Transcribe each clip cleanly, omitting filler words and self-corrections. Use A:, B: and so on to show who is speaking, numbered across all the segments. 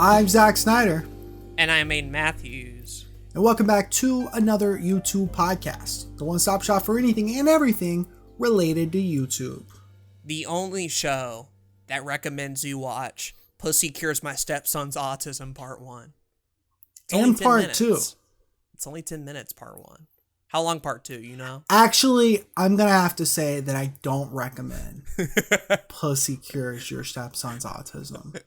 A: I'm Zach Snyder.
B: And I'm Aden Matthews.
A: And welcome back to another YouTube podcast, the one-stop shop for anything and everything related to YouTube.
B: The only show that recommends you watch Pussy Cures My Stepson's Autism Part 1.
A: And Part 2.
B: It's only 10 minutes, Part 1. How long Part 2, you know?
A: Actually, I'm going to have to say that I don't recommend Pussy Cures Your Stepson's Autism.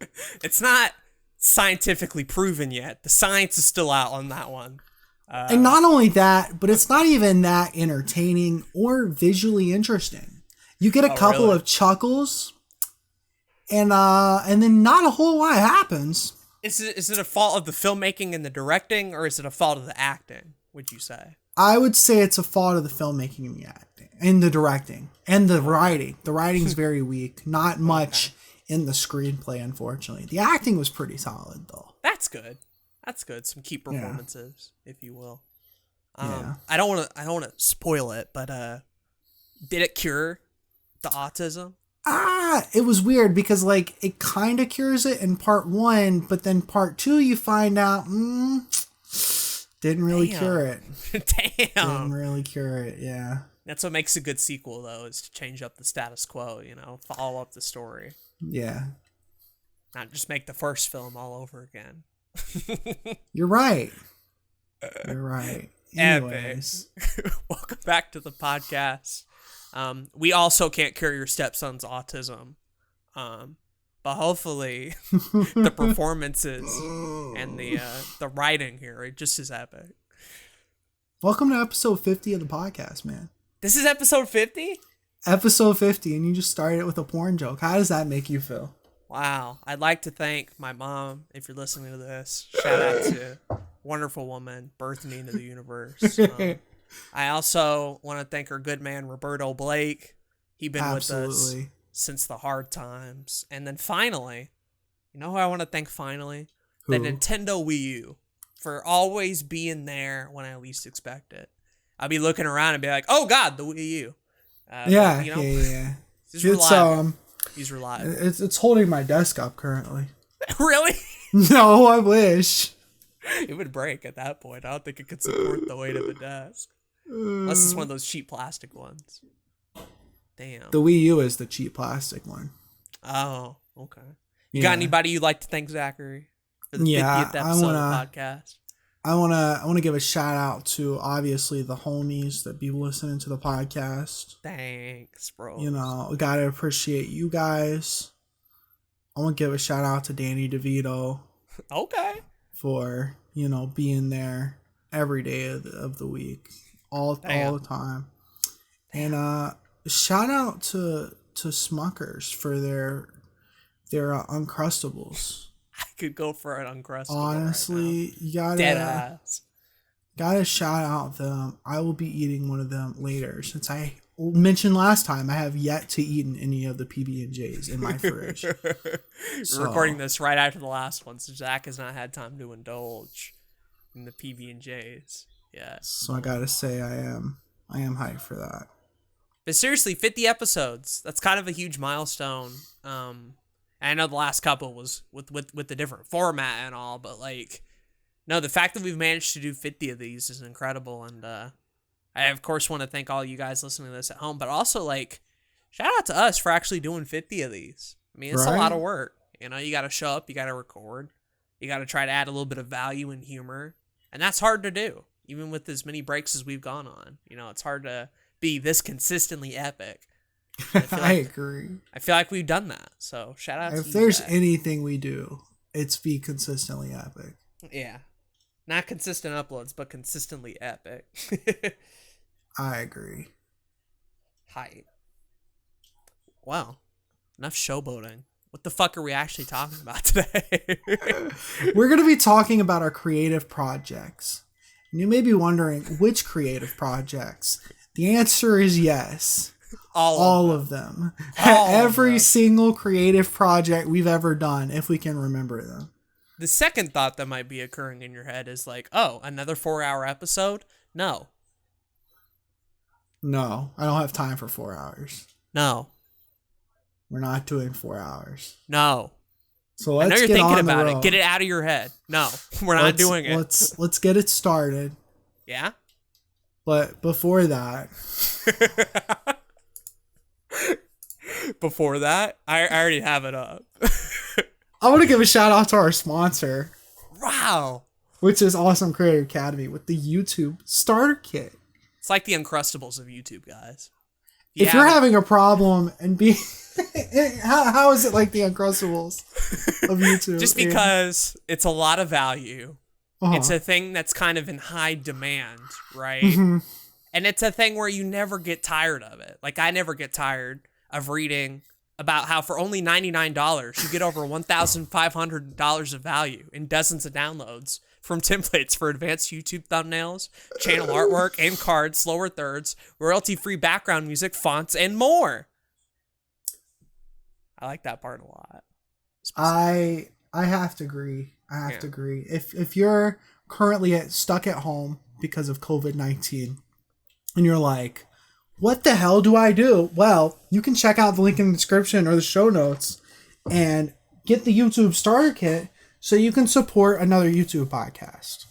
B: It's not scientifically proven yet. The science is still out on that one.
A: And not only that, but it's not even that entertaining or visually interesting. You get a couple of chuckles, and then not a whole lot happens.
B: Is it a fault of the filmmaking and the directing, or is it a fault of the acting, would you say?
A: I would say it's a fault of the filmmaking and the acting, and the directing, and the writing. The writing's very weak. Not much in the screenplay, unfortunately. The acting was pretty solid, though.
B: That's good. That's good. Some key performances, if you will.
A: Yeah.
B: I don't want to spoil it, but did it cure the autism?
A: It was weird because it kind of cures it in Part 1, but then Part 2 you find out didn't really cure it.
B: Damn.
A: Didn't really cure it. Yeah.
B: That's what makes a good sequel, though, is to change up the status quo. Follow up the story.
A: Yeah.
B: Not just make the first film all over again.
A: You're right. You're right. Anyways.
B: Welcome back to the podcast. We also can't cure your stepson's autism. But hopefully the performances and the writing here are just as epic.
A: Welcome to episode 50 of the podcast, man.
B: This is episode 50?
A: Episode 50, and you just started it with a porn joke. How does that make you feel?
B: Wow. I'd like to thank my mom, if you're listening to this. Shout out to wonderful woman, birthed me into the universe. I also want to thank our good man, Roberto Blake. He's been with us since the hard times. And then finally, you know who I want to thank finally?
A: Who?
B: The Nintendo Wii U, for always being there when I least expect it. I'll be looking around and be like, oh God, the Wii U.
A: Yeah.
B: He's reliable. He's reliable.
A: It's holding my desk up currently.
B: Really?
A: No, I wish.
B: It would break at that point. I don't think it could support the weight of the desk. Unless it's one of those cheap plastic ones. Damn.
A: The Wii U is the cheap plastic one.
B: Oh, okay. You got anybody you'd like to thank, Zachary, for the 50th episode of the podcast?
A: I wanna give a shout out to obviously the homies that be listening to the podcast.
B: Thanks, bro.
A: We gotta appreciate you guys. I want to give a shout out to Danny DeVito.
B: Okay.
A: For being there every day of the week, all the time. And shout out to Smuckers for their Uncrustables.
B: I could go for an Uncrustable.
A: Honestly,
B: right
A: you gotta shout out them. I will be eating one of them later, since I mentioned last time I have yet to eat any of the PB&Js in my fridge.
B: Recording this right after the last one, so Zach has not had time to indulge in the PB&Js yet.
A: So I gotta say I am hyped for that.
B: But seriously, 50 episodes. That's kind of a huge milestone. And I know the last couple was with the different format and all, but the fact that we've managed to do 50 of these is incredible. And I of course want to thank all you guys listening to this at home, but also shout out to us for actually doing 50 of these. I mean, it's a lot of work. You got to show up, you got to record, you got to try to add a little bit of value and humor, and that's hard to do, even with as many breaks as we've gone on. It's hard to be this consistently epic.
A: I agree.
B: I feel like we've done that. So shout out to you.
A: If there's anything we do, it's be consistently epic.
B: Yeah. Not consistent uploads, but consistently epic.
A: I agree.
B: Hype. Wow. Enough showboating. What the fuck are we actually talking about today?
A: We're going to be talking about our creative projects. And you may be wondering, which creative projects? The answer is yes. All of them. Every single creative project we've ever done, if we can remember them.
B: The second thought that might be occurring in your head is another 4-hour episode? No.
A: No, I don't have time for 4 hours.
B: No.
A: We're not doing 4 hours.
B: No.
A: So
B: I know
A: let's
B: you're
A: get
B: thinking
A: on the
B: about
A: road.
B: it. Get it out of your head. No, we're not doing it.
A: Let's get it started.
B: Yeah?
A: But before that,
B: Before that, I already have it up.
A: I want to give a shout out to our sponsor,
B: Wow.
A: which is Awesome Creator Academy with the YouTube Starter Kit.
B: It's like the Uncrustables of YouTube, guys.
A: If you're having a problem and be how is it like the Uncrustables of YouTube?
B: Just because it's a lot of value.
A: Uh-huh.
B: It's a thing that's kind of in high demand, right?
A: Mm-hmm.
B: And it's a thing where you never get tired of it. Like, I never get tired of reading about how for only $99, you get over $1,500 of value in dozens of downloads from templates for advanced YouTube thumbnails, channel artwork, and cards, slower thirds, royalty-free background music, fonts, and more. I like that part a lot.
A: I have to agree. I have to agree. If you're currently stuck at home because of COVID-19 and you're like, what the hell do I do? Well, you can check out the link in the description or the show notes and get the YouTube Starter Kit so you can support another YouTube podcast.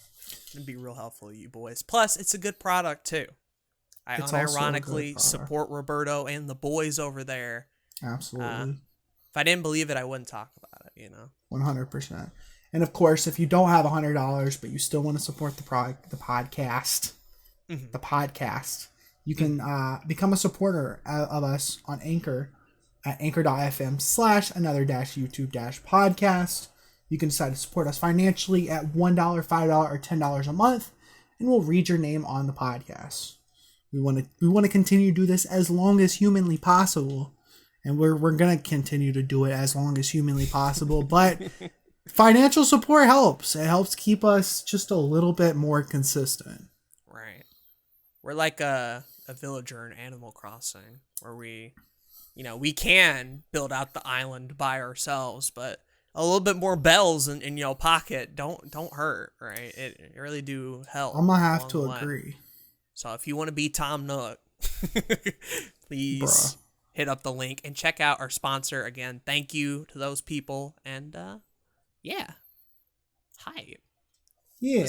B: It'd be real helpful to you boys. Plus, it's a good product too. I unironically support Roberto and the boys over there.
A: Absolutely.
B: If I didn't believe it, I wouldn't talk about it,
A: 100%. And of course, if you don't have $100, but you still want to support the podcast, the podcast, you can become a supporter of us on Anchor at anchor.fm/another-youtube-podcast. You can decide to support us financially at $1, $5, or $10 a month, and we'll read your name on the podcast. We want to continue to do this as long as humanly possible, and we're going to continue to do it as long as humanly possible, but financial support helps. It helps keep us just a little bit more consistent.
B: Right. We're like a villager in Animal Crossing where we can build out the island by ourselves, but a little bit more bells in your pocket don't hurt, right? It really do help.
A: I'm going to have to agree.
B: So if you want to be Tom Nook, please hit up the link and check out our sponsor. Again, thank you to those people. And yeah. Hype. Yeah. That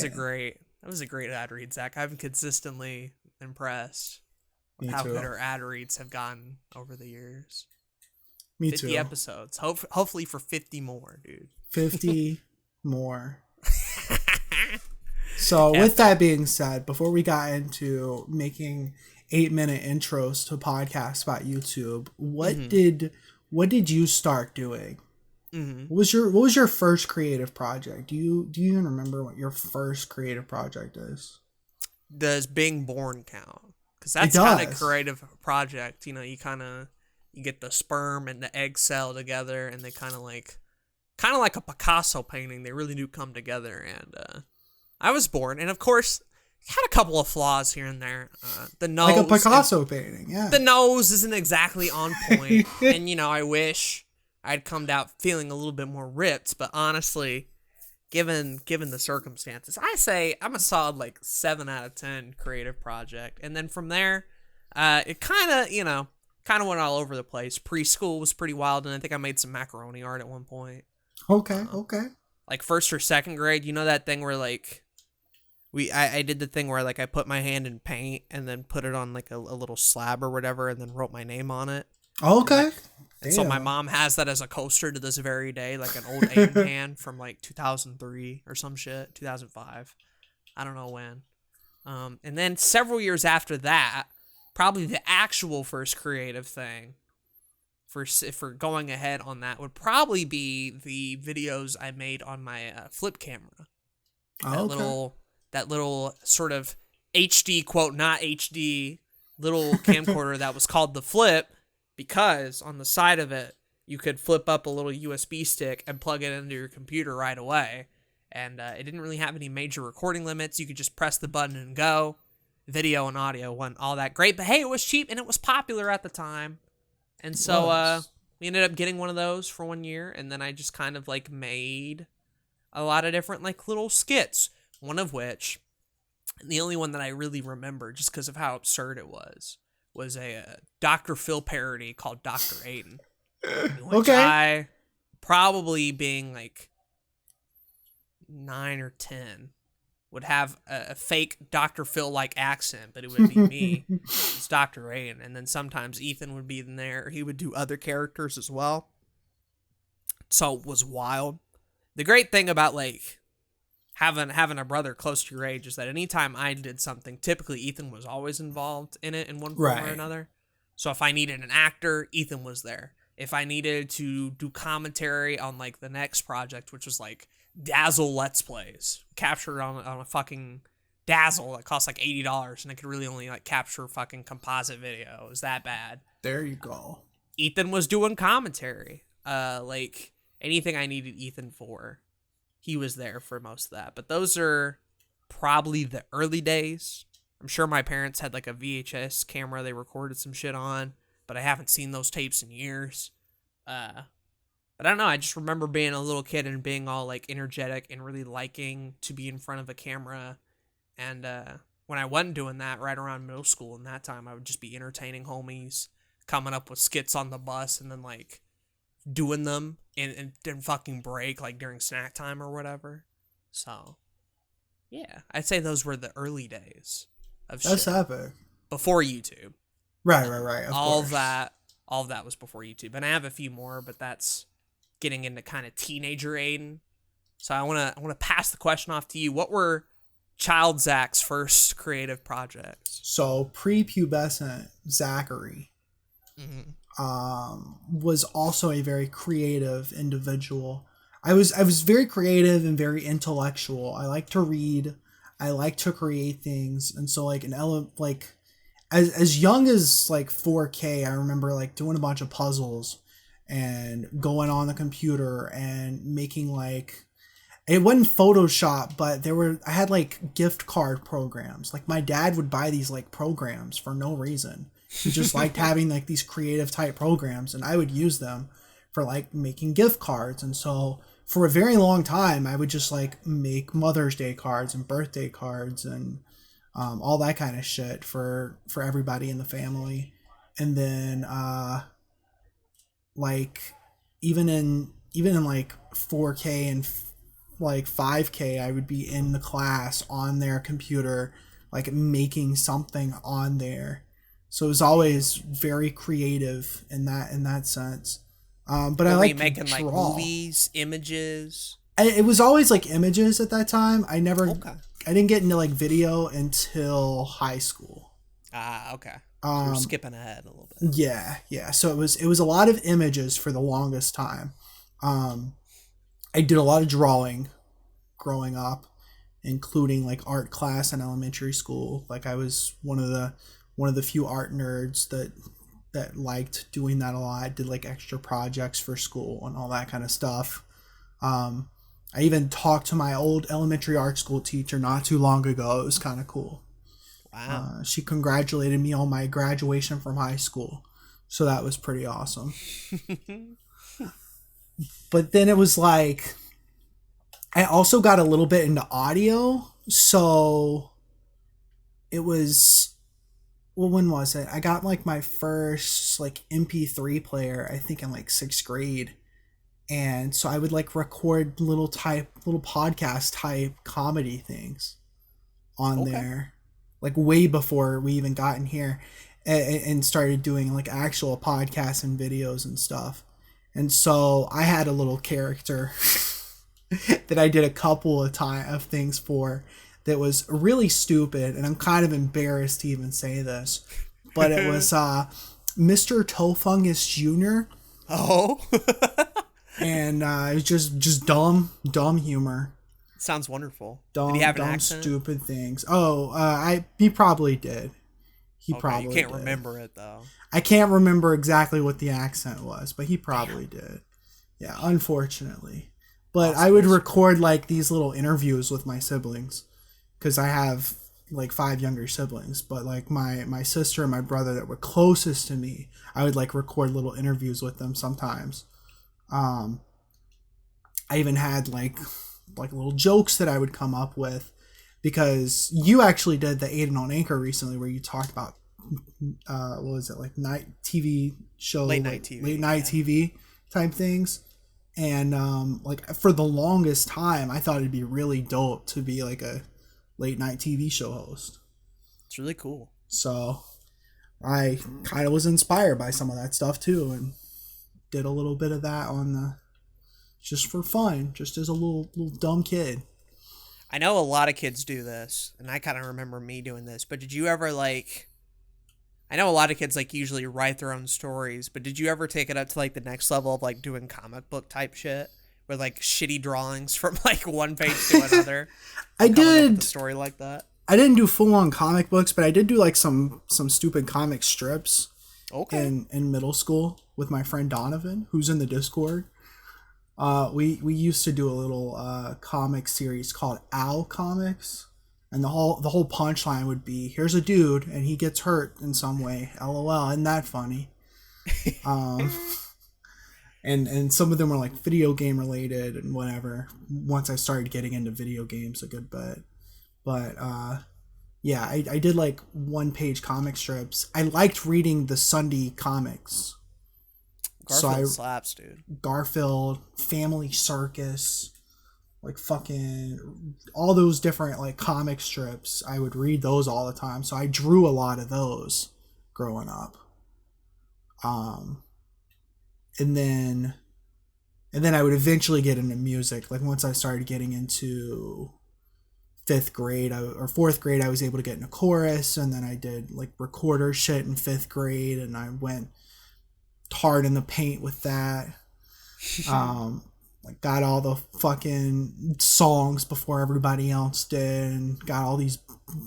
B: was a great ad read, Zach. I've been consistently impressed with how good our ad reads have gotten over the years.
A: Me
B: 50
A: too.
B: episodes. Hopefully for 50 more, dude.
A: 50 more. So with that being said, before we got into making 8-minute intros to podcasts about YouTube, what did you start doing? What was your first creative project? Do you even remember what your first creative project is?
B: Does being born count? Because that's kind of creative project. You get the sperm and the egg cell together, and they kind of like a Picasso painting. They really do come together. And I was born, and of course, had a couple of flaws here and there. The nose,
A: like a Picasso painting. Yeah,
B: the nose isn't exactly on point, and I wish I'd come out feeling a little bit more ripped. But honestly, given the circumstances, I say I'm a solid like 7 out of 10 creative project. And then from there, it kind of went all over the place. Preschool was pretty wild, and I think I made some macaroni art at one point.
A: Okay.
B: Like 1st or 2nd grade, that thing where like I did the thing where like I put my hand in paint and then put it on like a little slab or whatever, and then wrote my name on it.
A: Okay.
B: And so my mom has that as a coaster to this very day, like an old Aden hand from like 2003 or some shit, 2005. I don't know when. And then several years after that, probably the actual first creative thing for going ahead on that would probably be the videos I made on my flip camera. That little sort of HD, quote, not HD, little camcorder that was called the Flip, because on the side of it, you could flip up a little USB stick and plug it into your computer right away. And it didn't really have any major recording limits. You could just press the button and go. Video and audio wasn't all that great, but hey, it was cheap and it was popular at the time. And so we ended up getting one of those for 1 year, and then I just kind of like made a lot of different like little skits. One of which, and the only one that I really remember just because of how absurd it was a Dr. Phil parody called Dr. Aden.
A: Okay.
B: probably being like 9 or 10, would have a fake Dr. Phil like accent, but it would be me. It's Dr. Aiden. And then sometimes Ethan would be in there. He would do other characters as well. So it was wild. The great thing about like having a brother close to your age is that anytime I did something, typically Ethan was always involved in it in one form or another. So if I needed an actor, Ethan was there. If I needed to do commentary on like the next project, which was like Dazzle Let's Plays, captured on a fucking Dazzle that cost like $80, and I could really only like capture fucking composite video. It was that bad.
A: There you go.
B: Ethan was doing commentary. Like anything I needed Ethan for, he was there for most of that. But those are probably the early days. I'm sure my parents had like a VHS camera they recorded some shit on, but I haven't seen those tapes in years. But I don't know, I just remember being a little kid and being all like energetic and really liking to be in front of a camera. And when I wasn't doing that, right around middle school and that time, I would just be entertaining homies, coming up with skits on the bus, and then like doing them and then fucking break like during snack time or whatever. So yeah, I'd say those were the early days of shit.
A: That's epic.
B: Before YouTube.
A: Right.
B: All of that was before YouTube. And I have a few more, but that's getting into kind of teenager Aiden. So I wanna pass the question off to you. What were Child Zach's first creative projects?
A: So prepubescent Zachary was also a very creative individual. I was very creative and very intellectual. I like to read. I like to create things, and so like as young as like 4K, I remember like doing a bunch of puzzles and going on the computer and making like, it wasn't Photoshop, but I had like gift card programs. Like my dad would buy these like programs for no reason. He just liked having like these creative type programs, and I would use them for like making gift cards. And so for a very long time, I would just like make Mother's Day cards and birthday cards and all that kind of shit for everybody in the family. And then like even in like 4K and like 5K, I would be in the class on their computer, like making something on there. So it was always very creative in that sense. But I like
B: making like movies, images.
A: It was always like images at that time. I didn't get into like video until high school.
B: Okay. So we're skipping ahead a little bit.
A: Yeah. So it was a lot of images for the longest time. I did a lot of drawing growing up, including like art class in elementary school. Like I was one of the few art nerds that liked doing that a lot. I did like extra projects for school and all that kind of stuff. I even talked to my old elementary art school teacher not too long ago. It was kind of cool.
B: Wow.
A: She congratulated me on my graduation from high school. So that was pretty awesome. But then it was like, I also got a little bit into audio. So it was, well, when was it? I got like my first like MP3 player, I think in like 6th grade. And so I would like record little podcast type comedy things on there, like way before we even got in here, and started doing like actual podcasts and videos and stuff. And so I had a little character that I did a couple of things for that was really stupid, and I'm kind of embarrassed to even say this, but it was Mr. Tofungus Jr.
B: Oh.
A: And it was just dumb humor.
B: Sounds wonderful.
A: Did
B: he have an accent?
A: Stupid things. He probably did. He probably
B: You can't
A: did.
B: remember it though.
A: I can't remember exactly what the accent was, but he probably did. Yeah, unfortunately. But I would record like these little interviews with my siblings, because I have like 5 younger siblings. But like my sister and my brother that were closest to me, I would like record little interviews with them sometimes. I even had like little jokes that I would come up with, because you actually did the Aden on Anchor recently where you talked about what was it, like night TV show,
B: late night TV
A: TV type things. And like for the longest time, I thought it'd be really dope to be like a late night TV show host.
B: It's really cool.
A: So I kind of was inspired by some of that stuff too, and did a little bit of that on the just for fun, just as a little dumb kid.
B: I know a lot of kids do this, and I kind of remember me doing this, but did you ever like, I know a lot of kids like usually write their own stories, but did you ever take it up to like the next level of like doing comic book type shit with like shitty drawings from like one page to another?
A: I did
B: a story like that.
A: I didn't do full on comic books, but I did do like some stupid comic strips.
B: Okay.
A: In middle school with my friend Donovan, who's in the Discord. We used to do a little comic series called Owl Comics, and the whole punchline would be, here's a dude and he gets hurt in some way, LOL. Isn't that funny? And some of them were like video game related and whatever, once I started getting into video games a good bit. But yeah, I did like 1-page comic strips. I liked reading the Sunday comics.
B: Garfield slaps, dude.
A: Garfield, Family Circus, like fucking all those different like comic strips. I would read those all the time. So I drew a lot of those growing up. And then I would eventually get into music. Like once I started getting into 5th grade or 4th grade, I was able to get in a chorus, and then I did like recorder shit in 5th grade, and I went hard in the paint with that. Like got all the fucking songs before everybody else did, and got all these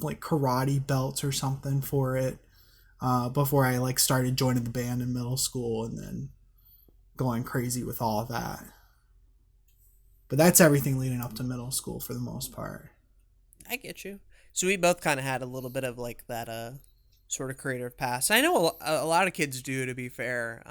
A: like karate belts or something for it before I like started joining the band in middle school, and then going crazy with all of that. But that's everything leading up to middle school for the most part.
B: I get you. So we both kind of had a little bit of like that sort of creative past. I know a lot of kids do, to be fair.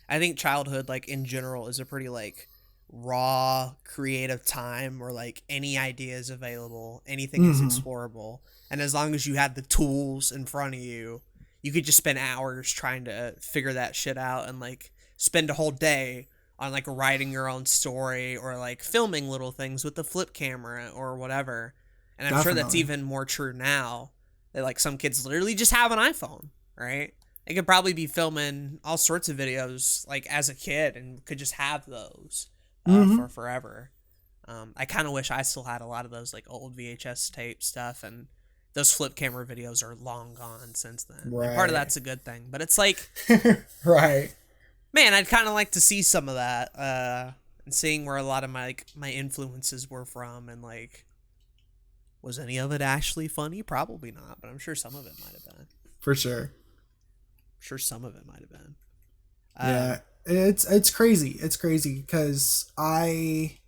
B: I think childhood, like in general, is a pretty like raw creative time where like any idea is available, anything is explorable, and as long as you had the tools in front of you, you could just spend hours trying to figure that shit out, and like spend a whole day on like writing your own story or like filming little things with the flip camera or whatever. And I'm sure that's even more true now, that like some kids literally just have an iPhone, right? They could probably be filming all sorts of videos like as a kid and could just have those for forever. I kind of wish I still had a lot of those like old VHS tape stuff, and those flip camera videos are long gone since then.
A: Right.
B: And part of that's a good thing, but it's like,
A: right.
B: Man, I'd kind of like to see some of that, and seeing where a lot of my influences were from, and like, was any of it actually funny? Probably not, but I'm sure some of it might have been.
A: For sure.
B: I'm sure some of it might have been.
A: Yeah, it's crazy. It's crazy because I've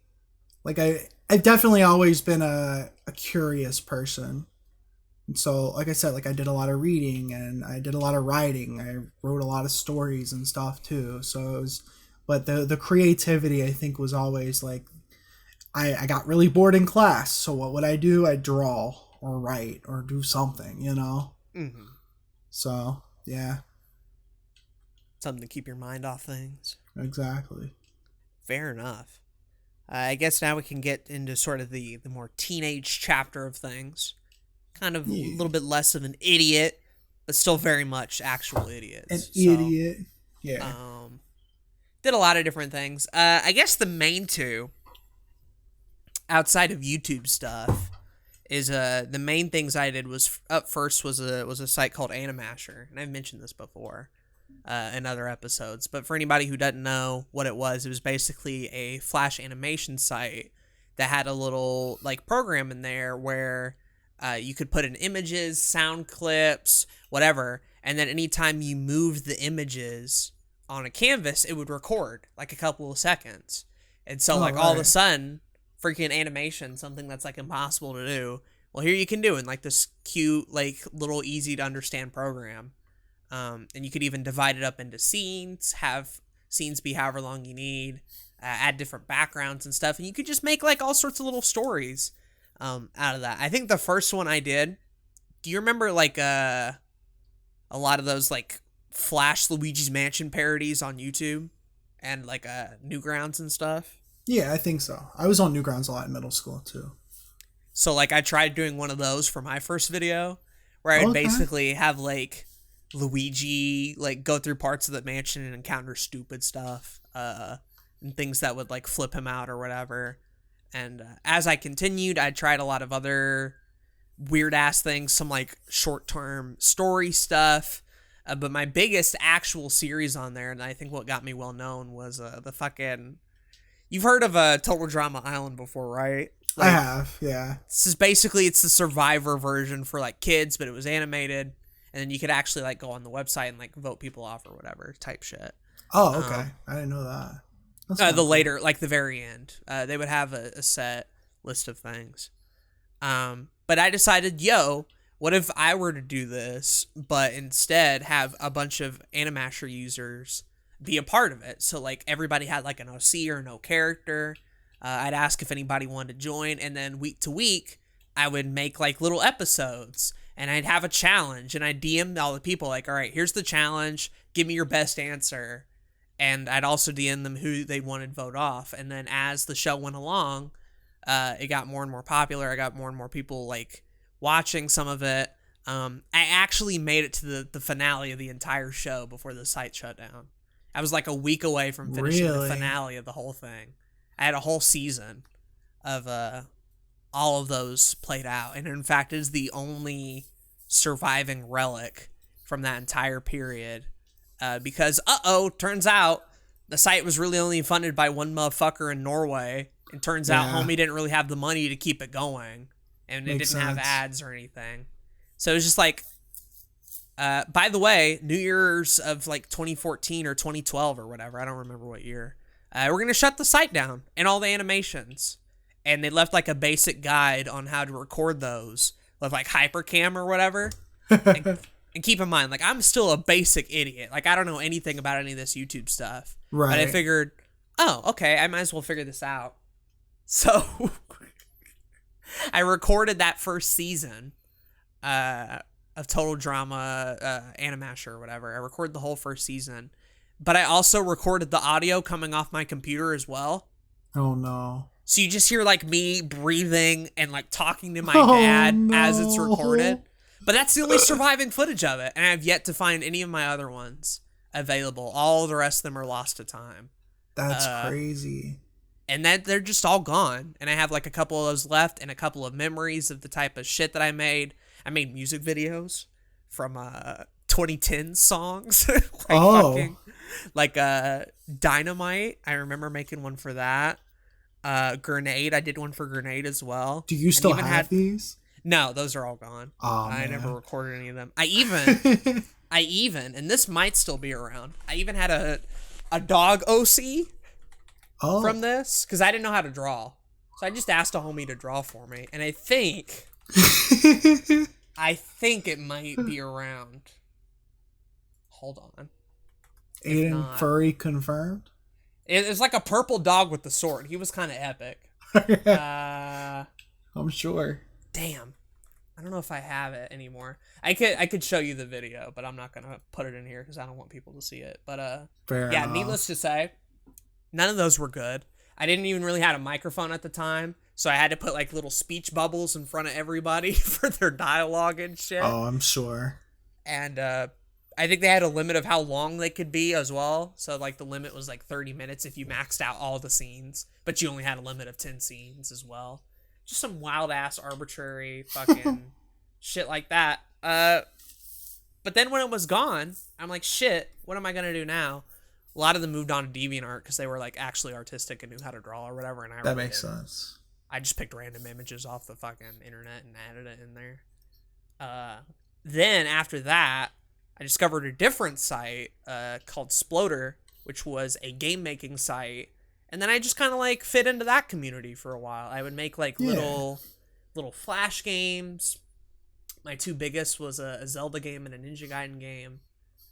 A: definitely always been a curious person. And so, like I said, like I did a lot of reading and I did a lot of writing. I wrote a lot of stories and stuff too. So it was, but the creativity I think was always like, I got really bored in class. So what would I do? I'd draw or write or do something, you know?
B: Mm-hmm.
A: So, yeah.
B: Something to keep your mind off things.
A: Exactly.
B: Fair enough. I guess now we can get into sort of the more teenage chapter of things. Kind of a little bit less of an idiot, but still very much actual idiots.
A: Idiot. Yeah.
B: Did a lot of different things. I guess the main two, outside of YouTube stuff, is the main things I did was up first was a site called Animasher, and I've mentioned this before in other episodes. But for anybody who doesn't know what it was basically a Flash animation site that had a little like program in there where you could put in images, sound clips, whatever, and then anytime you moved the images on a canvas, it would record like a couple of seconds. And so all of a sudden, freaking animation, something that's like impossible to do, well, here you can do in like this cute, like little easy to understand program. And you could even divide it up into scenes, have scenes be however long you need, add different backgrounds and stuff, and you could just make like all sorts of little stories out of that. I think the first one I did, do you remember like a lot of those like Flash Luigi's Mansion parodies on YouTube? and like Newgrounds and stuff.
A: Yeah, I think so. I was on Newgrounds a lot in middle school too.
B: So like I tried doing one of those for my first video, where I'd basically have like Luigi like go through parts of the mansion and encounter stupid stuff, and things that would like flip him out or whatever. And as I continued, I tried a lot of other weird ass things, some like short term story stuff. But my biggest actual series on there, and I think what got me well known, was the fucking. You've heard of Total Drama Island before, right?
A: Like, I have, yeah.
B: This is basically, it's the Survivor version for like kids, but it was animated, and then you could actually like go on the website and like vote people off or whatever type shit.
A: Oh, okay. I didn't know that.
B: The later, like the very end, they would have a set list of things. But I decided, what if I were to do this, but instead have a bunch of Animasher users be a part of it? So like everybody had like an OC or no character. I'd ask if anybody wanted to join, and then week to week, I would make like little episodes, and I'd have a challenge, and I'd DM all the people like, all right, here's the challenge, give me your best answer. And I'd also DM them who they wanted vote off. And then as the show went along, it got more and more popular. I got more and more people like watching some of it. I actually made it to the finale of the entire show before the site shut down. I was like a week away from finishing the finale of the whole thing. I had a whole season of all of those played out. And in fact, it is the only surviving relic from that entire period. Because, turns out the site was really only funded by one motherfucker in Norway. And turns out homie didn't really have the money to keep it going. And it didn't have ads or anything. So it was just like, by the way, New Year's of like 2014 or 2012 or whatever, I don't remember what year, we're going to shut the site down and all the animations. And they left like a basic guide on how to record those with like Hypercam or whatever. And keep in mind, like, I'm still a basic idiot. Like, I don't know anything about any of this YouTube stuff.
A: Right.
B: But I figured, okay, I might as well figure this out. So I recorded that first season of Total Drama Animasher or whatever. I recorded the whole first season. But I also recorded the audio coming off my computer as well.
A: Oh, no.
B: So you just hear, like, me breathing and, like, talking to my dad as it's recorded. But that's the only surviving footage of it. And I've yet to find any of my other ones available. All the rest of them are lost to time.
A: That's crazy.
B: And that they're just all gone. And I have like a couple of those left and a couple of memories of the type of shit that I made. I made music videos from 2010 songs. Like Dynamite. I remember making one for that. Grenade. I did one for Grenade as well.
A: Do you still have these?
B: No, those are all gone.
A: Oh,
B: I
A: man.
B: never recorded any of them. I even, and this might still be around, I even had a dog OC from this, because I didn't know how to draw. So I just asked a homie to draw for me, and I think it might be around. Hold on.
A: Aden Furry confirmed?
B: It's like a purple dog with the sword. He was kind of epic.
A: I'm sure.
B: Damn. I don't know if I have it anymore. I could show you the video, but I'm not going to put it in here because I don't want people to see it. But
A: Fair enough.
B: Needless to say, none of those were good. I didn't even really have a microphone at the time, so I had to put like little speech bubbles in front of everybody for their dialogue and shit.
A: Oh, I'm sure.
B: And I think they had a limit of how long they could be as well. So like the limit was like 30 minutes if you maxed out all the scenes, but you only had a limit of 10 scenes as well. Just some wild ass arbitrary fucking shit like that. But then when it was gone, I'm like, shit, what am I gonna do now? A lot of them moved on to DeviantArt because they were like actually artistic and knew how to draw or whatever. And
A: that makes sense.
B: I just picked random images off the fucking internet and added it in there. Then after that, I discovered a different site called Sploder, which was a game making site. And then I just kind of like fit into that community for a while. I would make like little Flash games. My two biggest was a Zelda game and a Ninja Gaiden game.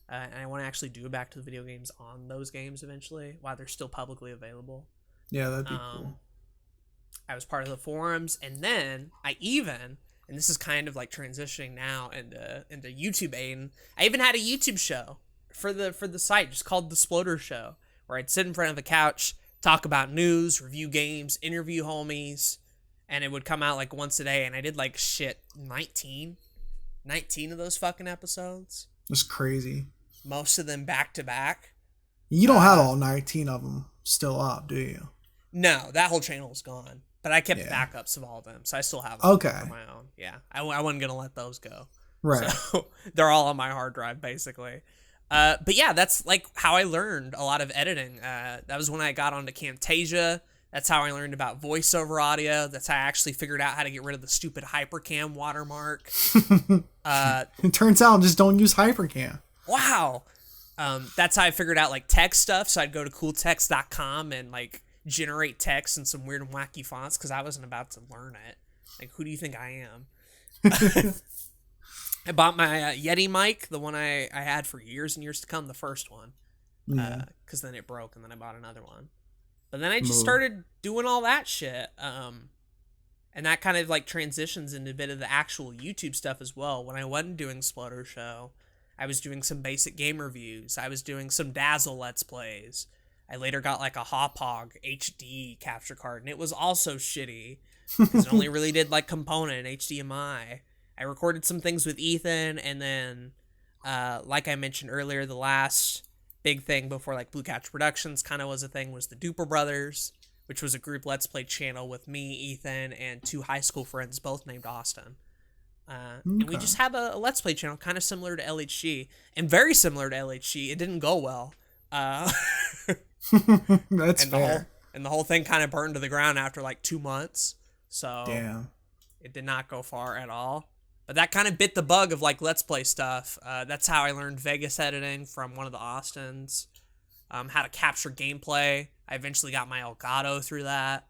B: And I want to actually do Back to the Video Games on those games eventually, while they're still publicly available.
A: Yeah, that'd be cool.
B: I was part of the forums, and then I even, and this is kind of like transitioning now into YouTube, Aden. I even had a YouTube show for the site, just called The Sploder Show, where I'd sit in front of the couch, talk about news, review games, interview homies, and it would come out like once a day, and I did like 19 of those fucking episodes.
A: That's crazy.
B: Most of them back to back.
A: You don't have all 19 of them still up, do you?
B: No, that whole channel is gone. But I kept backups of all of them, so I still have them on my own. Yeah, I wasn't going to let those go.
A: Right.
B: So they're all on my hard drive, basically. But yeah, that's like how I learned a lot of editing. That was when I got onto Camtasia. That's how I learned about voiceover audio. That's how I actually figured out how to get rid of the stupid Hypercam watermark.
A: It turns out just don't use Hypercam.
B: Wow. That's how I figured out like text stuff. So I'd go to cooltext.com and like generate text in some weird and wacky fonts because I wasn't about to learn it. Like, who do you think I am? I bought my Yeti mic, the one I had for years and years to come, the first one. Because then it broke and then I bought another one. But then I just started doing all that shit. And that kind of like transitions into a bit of the actual YouTube stuff as well. When I wasn't doing Splutter Show, I was doing some basic game reviews. I was doing some Dazzle Let's Plays. I later got like a Hauppauge HD capture card, and it was also shitty because it only really did like component and HDMI. I recorded some things with Ethan, and then, like I mentioned earlier, the last big thing before like Blue Couch Productions kind of was a thing was the Duper Brothers, which was a group Let's Play channel with me, Ethan, and 2 high school friends, both named Austin. And we just had a Let's Play channel kind of similar to LHG, and very similar to LHG. It didn't go well.
A: That's fair.
B: The whole thing kind of burned to the ground after like 2 months. So
A: damn,
B: it did not go far at all. But that kind of bit the bug of like Let's Play stuff. That's how I learned Vegas editing from one of the Austins. How to capture gameplay. I eventually got my Elgato through that.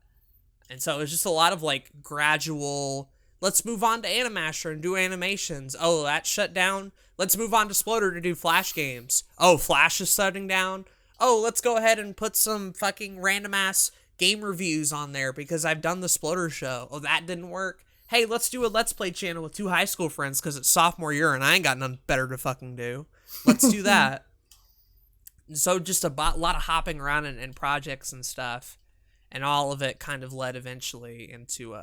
B: And so it was just a lot of like gradual, let's move on to Animaster and do animations. Oh, that shut down. Let's move on to Sploder to do Flash games. Oh, Flash is shutting down. Oh, let's go ahead and put some fucking random ass game reviews on there because I've done the Sploder Show. Oh, that didn't work. Hey, let's do a Let's Play channel with 2 high school friends because it's sophomore year and I ain't got nothing better to fucking do. Let's do that. So just a lot of hopping around in projects and stuff, and all of it kind of led eventually into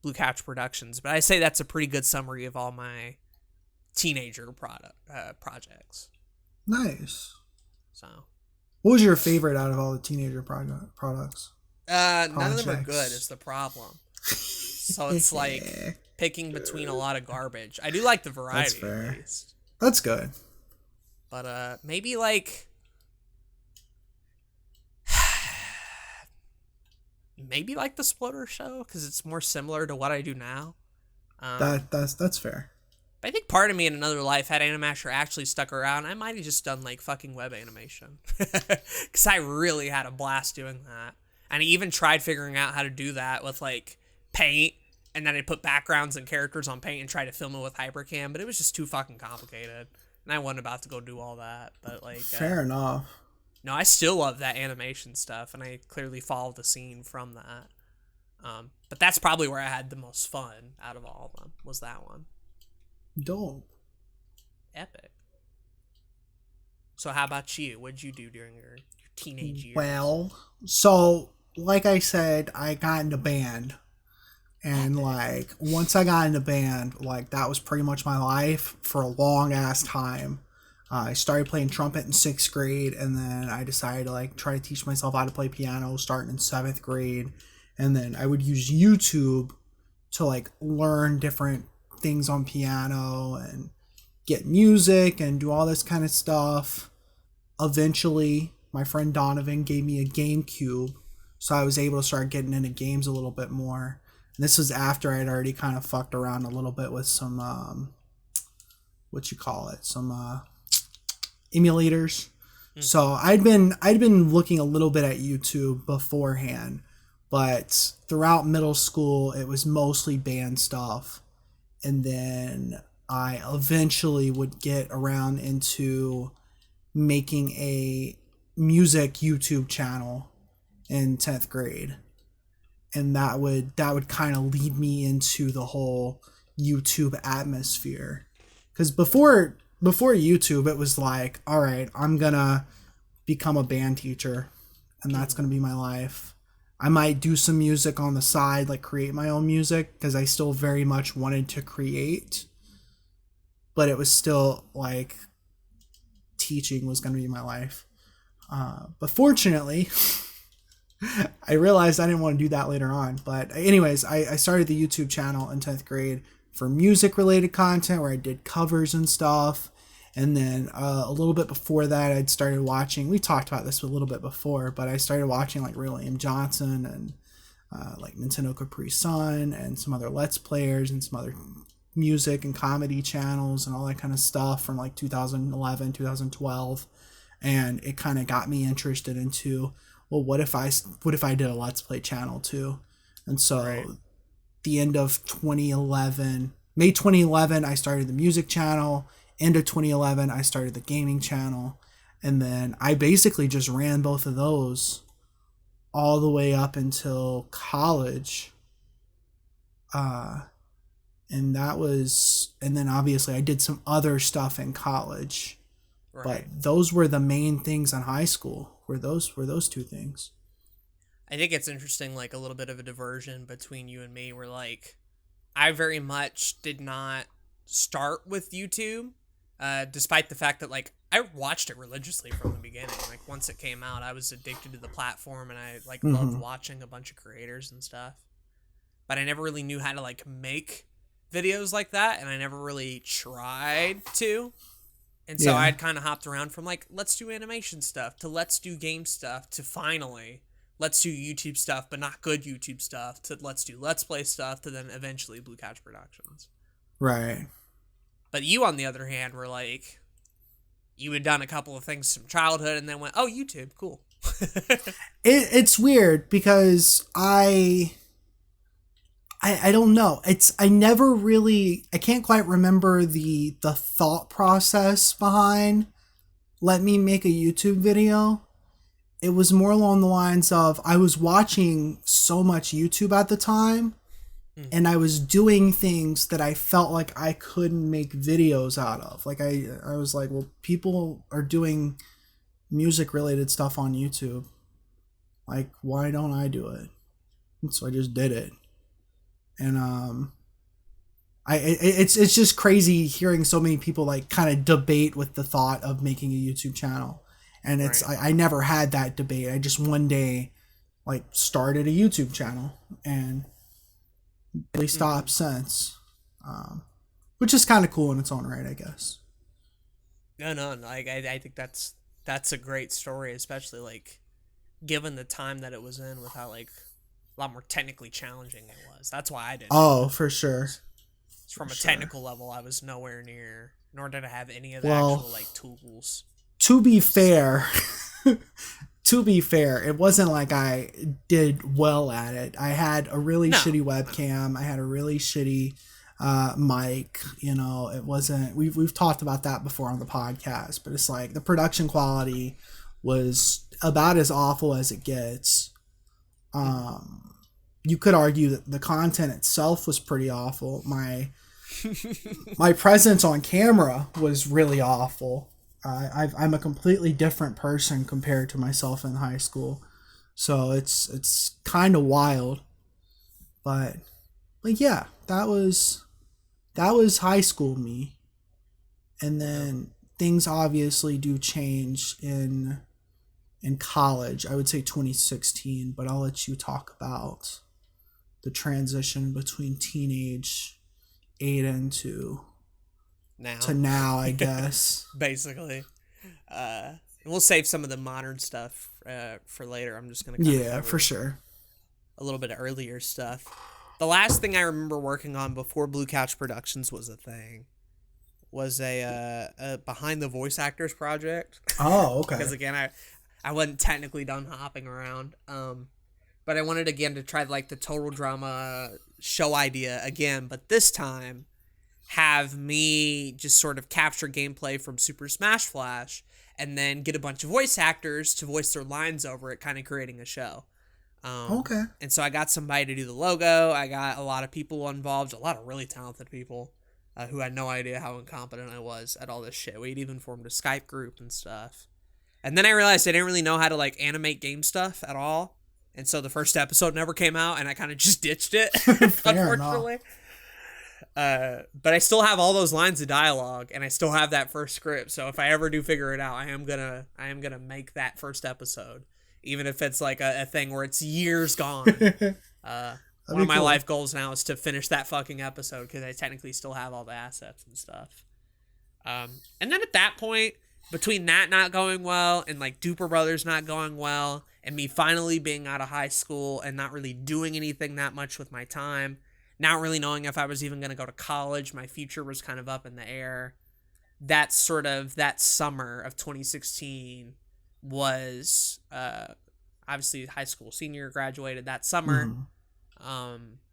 B: Blue Couch Productions. But I say that's a pretty good summary of all my teenager projects.
A: Nice.
B: So,
A: what was your favorite out of all the teenager products?
B: None of them are good is the problem. So it's like picking between a lot of garbage. I do like the variety.
A: That's fair.
B: At least.
A: That's good.
B: But maybe like the Sploder Show because it's more similar to what I do now.
A: That's fair.
B: But I think part of me in another life, had Animaster actually stuck around, I might have just done like fucking web animation because I really had a blast doing that. And I even tried figuring out how to do that with like Paint, and then I put backgrounds and characters on Paint and try to film it with Hypercam, but it was just too fucking complicated, and I wasn't about to go do all that. But like,
A: fair enough.
B: No, I still love that animation stuff, and I clearly followed the scene from that. But that's probably where I had the most fun out of all of them, was that one.
A: Dope.
B: Epic. So how about you? What'd you do during your teenage years?
A: Well, so like I said, I got into band. And like once I got into band, like that was pretty much my life for a long ass time. I started playing trumpet in 6th grade, and then I decided to like try to teach myself how to play piano starting in 7th grade. And then I would use YouTube to like learn different things on piano and get music and do all this kind of stuff. Eventually, my friend Donovan gave me a GameCube, so I was able to start getting into games a little bit more. And this was after I'd already kind of fucked around a little bit with some some emulators. So I'd been looking a little bit at YouTube beforehand, but throughout middle school it was mostly band stuff. And then I eventually would get around into making a music YouTube channel in 10th grade. And that would kind of lead me into the whole YouTube atmosphere. Because before YouTube, it was like, all right, I'm gonna become a band teacher, and that's going to be my life. I might do some music on the side, like create my own music, because I still very much wanted to create, but it was still like teaching was going to be my life. But fortunately, I realized I didn't want to do that later on. But anyways, I started the YouTube channel in 10th grade for music related content where I did covers and stuff. And then a little bit before that, I'd started watching, we talked about this a little bit before, but I started watching like Real Liam Johnson and like Nintendo Capri Sun and some other Let's Players and some other music and comedy channels and all that kind of stuff from like 2011, 2012. And it kind of got me interested into, well, what if I did a Let's Play channel too? And so the end of 2011, May 2011, I started the music channel. End of 2011, I started the gaming channel. And then I basically just ran both of those all the way up until college. And then obviously I did some other stuff in college. Right. But those were the main things in high school, were those two things.
B: I think it's interesting, like a little bit of a diversion between you and me, where like I very much did not start with YouTube, despite the fact that like I watched it religiously from the beginning. Like once it came out, I was addicted to the platform, and I like loved watching a bunch of creators and stuff. But I never really knew how to like make videos like that, and I never really tried to. And so I'd kind of hopped around from like, let's do animation stuff to let's do game stuff to finally let's do YouTube stuff, but not good YouTube stuff, to let's do Let's Play stuff, to then eventually Blue Couch Productions.
A: Right.
B: But you, on the other hand, were like, you had done a couple of things from childhood and then went, oh, YouTube, cool.
A: It's weird because I don't know. I can't quite remember the thought process behind let me make a YouTube video. It was more along the lines of I was watching so much YouTube at the time, and I was doing things that I felt like I couldn't make videos out of. Like I was like, well, people are doing music related stuff on YouTube. Like, why don't I do it? And so I just did it. And it's just crazy hearing so many people like kind of debate with the thought of making a YouTube channel. And it's I never had that debate. I just one day like started a YouTube channel and really stopped since, which is kind of cool in its own right, I guess.
B: No, like I think that's a great story, especially like given the time that it was in, with how like a lot more technically challenging it was. That's why I did.
A: Oh, for sure.
B: From a technical level, I was nowhere near, nor did I have any of the actual like tools.
A: To be fair, it wasn't like I did well at it. I had a really shitty webcam. I had a really shitty mic. You know, it wasn't. We've talked about that before on the podcast, but it's like the production quality was about as awful as it gets. You could argue that the content itself was pretty awful. My presence on camera was really awful. I'm a completely different person compared to myself in high school, so it's kind of wild. But yeah, that was high school me, and then things obviously do change in college. I would say 2016, but I'll let you talk about the transition between teenage Aden to now, I guess.
B: Basically. We'll save some of the modern stuff for later. I'm just going
A: to for sure.
B: A little bit of earlier stuff. The last thing I remember working on before Blue Couch Productions was a thing was a behind the voice actors project.
A: Oh, okay.
B: Because again, I wasn't technically done hopping around. But I wanted again to try like the total drama show idea again, but this time have me just sort of capture gameplay from Super Smash Flash and then get a bunch of voice actors to voice their lines over it, kind of creating a show.
A: Okay.
B: And so I got somebody to do the logo. I got a lot of people involved, a lot of really talented people who had no idea how incompetent I was at all this shit. We'd even formed a Skype group and stuff. And then I realized I didn't really know how to like animate game stuff at all. And so the first episode never came out and I kind of just ditched it, unfortunately. But I still have all those lines of dialogue and I still have that first script. So if I ever do figure it out, I am gonna make that first episode, even if it's like a thing where it's years gone. One of my life goals now is to finish that fucking episode because I technically still have all the assets and stuff. And then at that point, between that not going well and like Duper Brothers not going well and me finally being out of high school and not really doing anything that much with my time, not really knowing if I was even going to go to college, my future was kind of up in the air. That summer of 2016 was obviously high school senior, graduated that summer.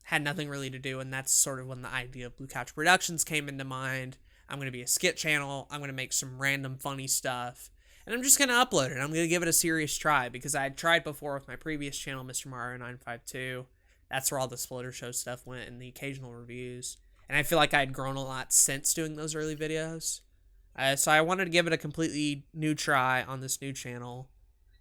B: Had nothing really to do, and that's sort of when the idea of Blue Couch Productions came into mind. I'm going to be a skit channel. I'm going to make some random funny stuff. And I'm just going to upload it. I'm going to give it a serious try because I had tried before with my previous channel, Mr. Mario 952. That's where all the Splitter Show stuff went and the occasional reviews. And I feel like I had grown a lot since doing those early videos. So I wanted to give it a completely new try on this new channel.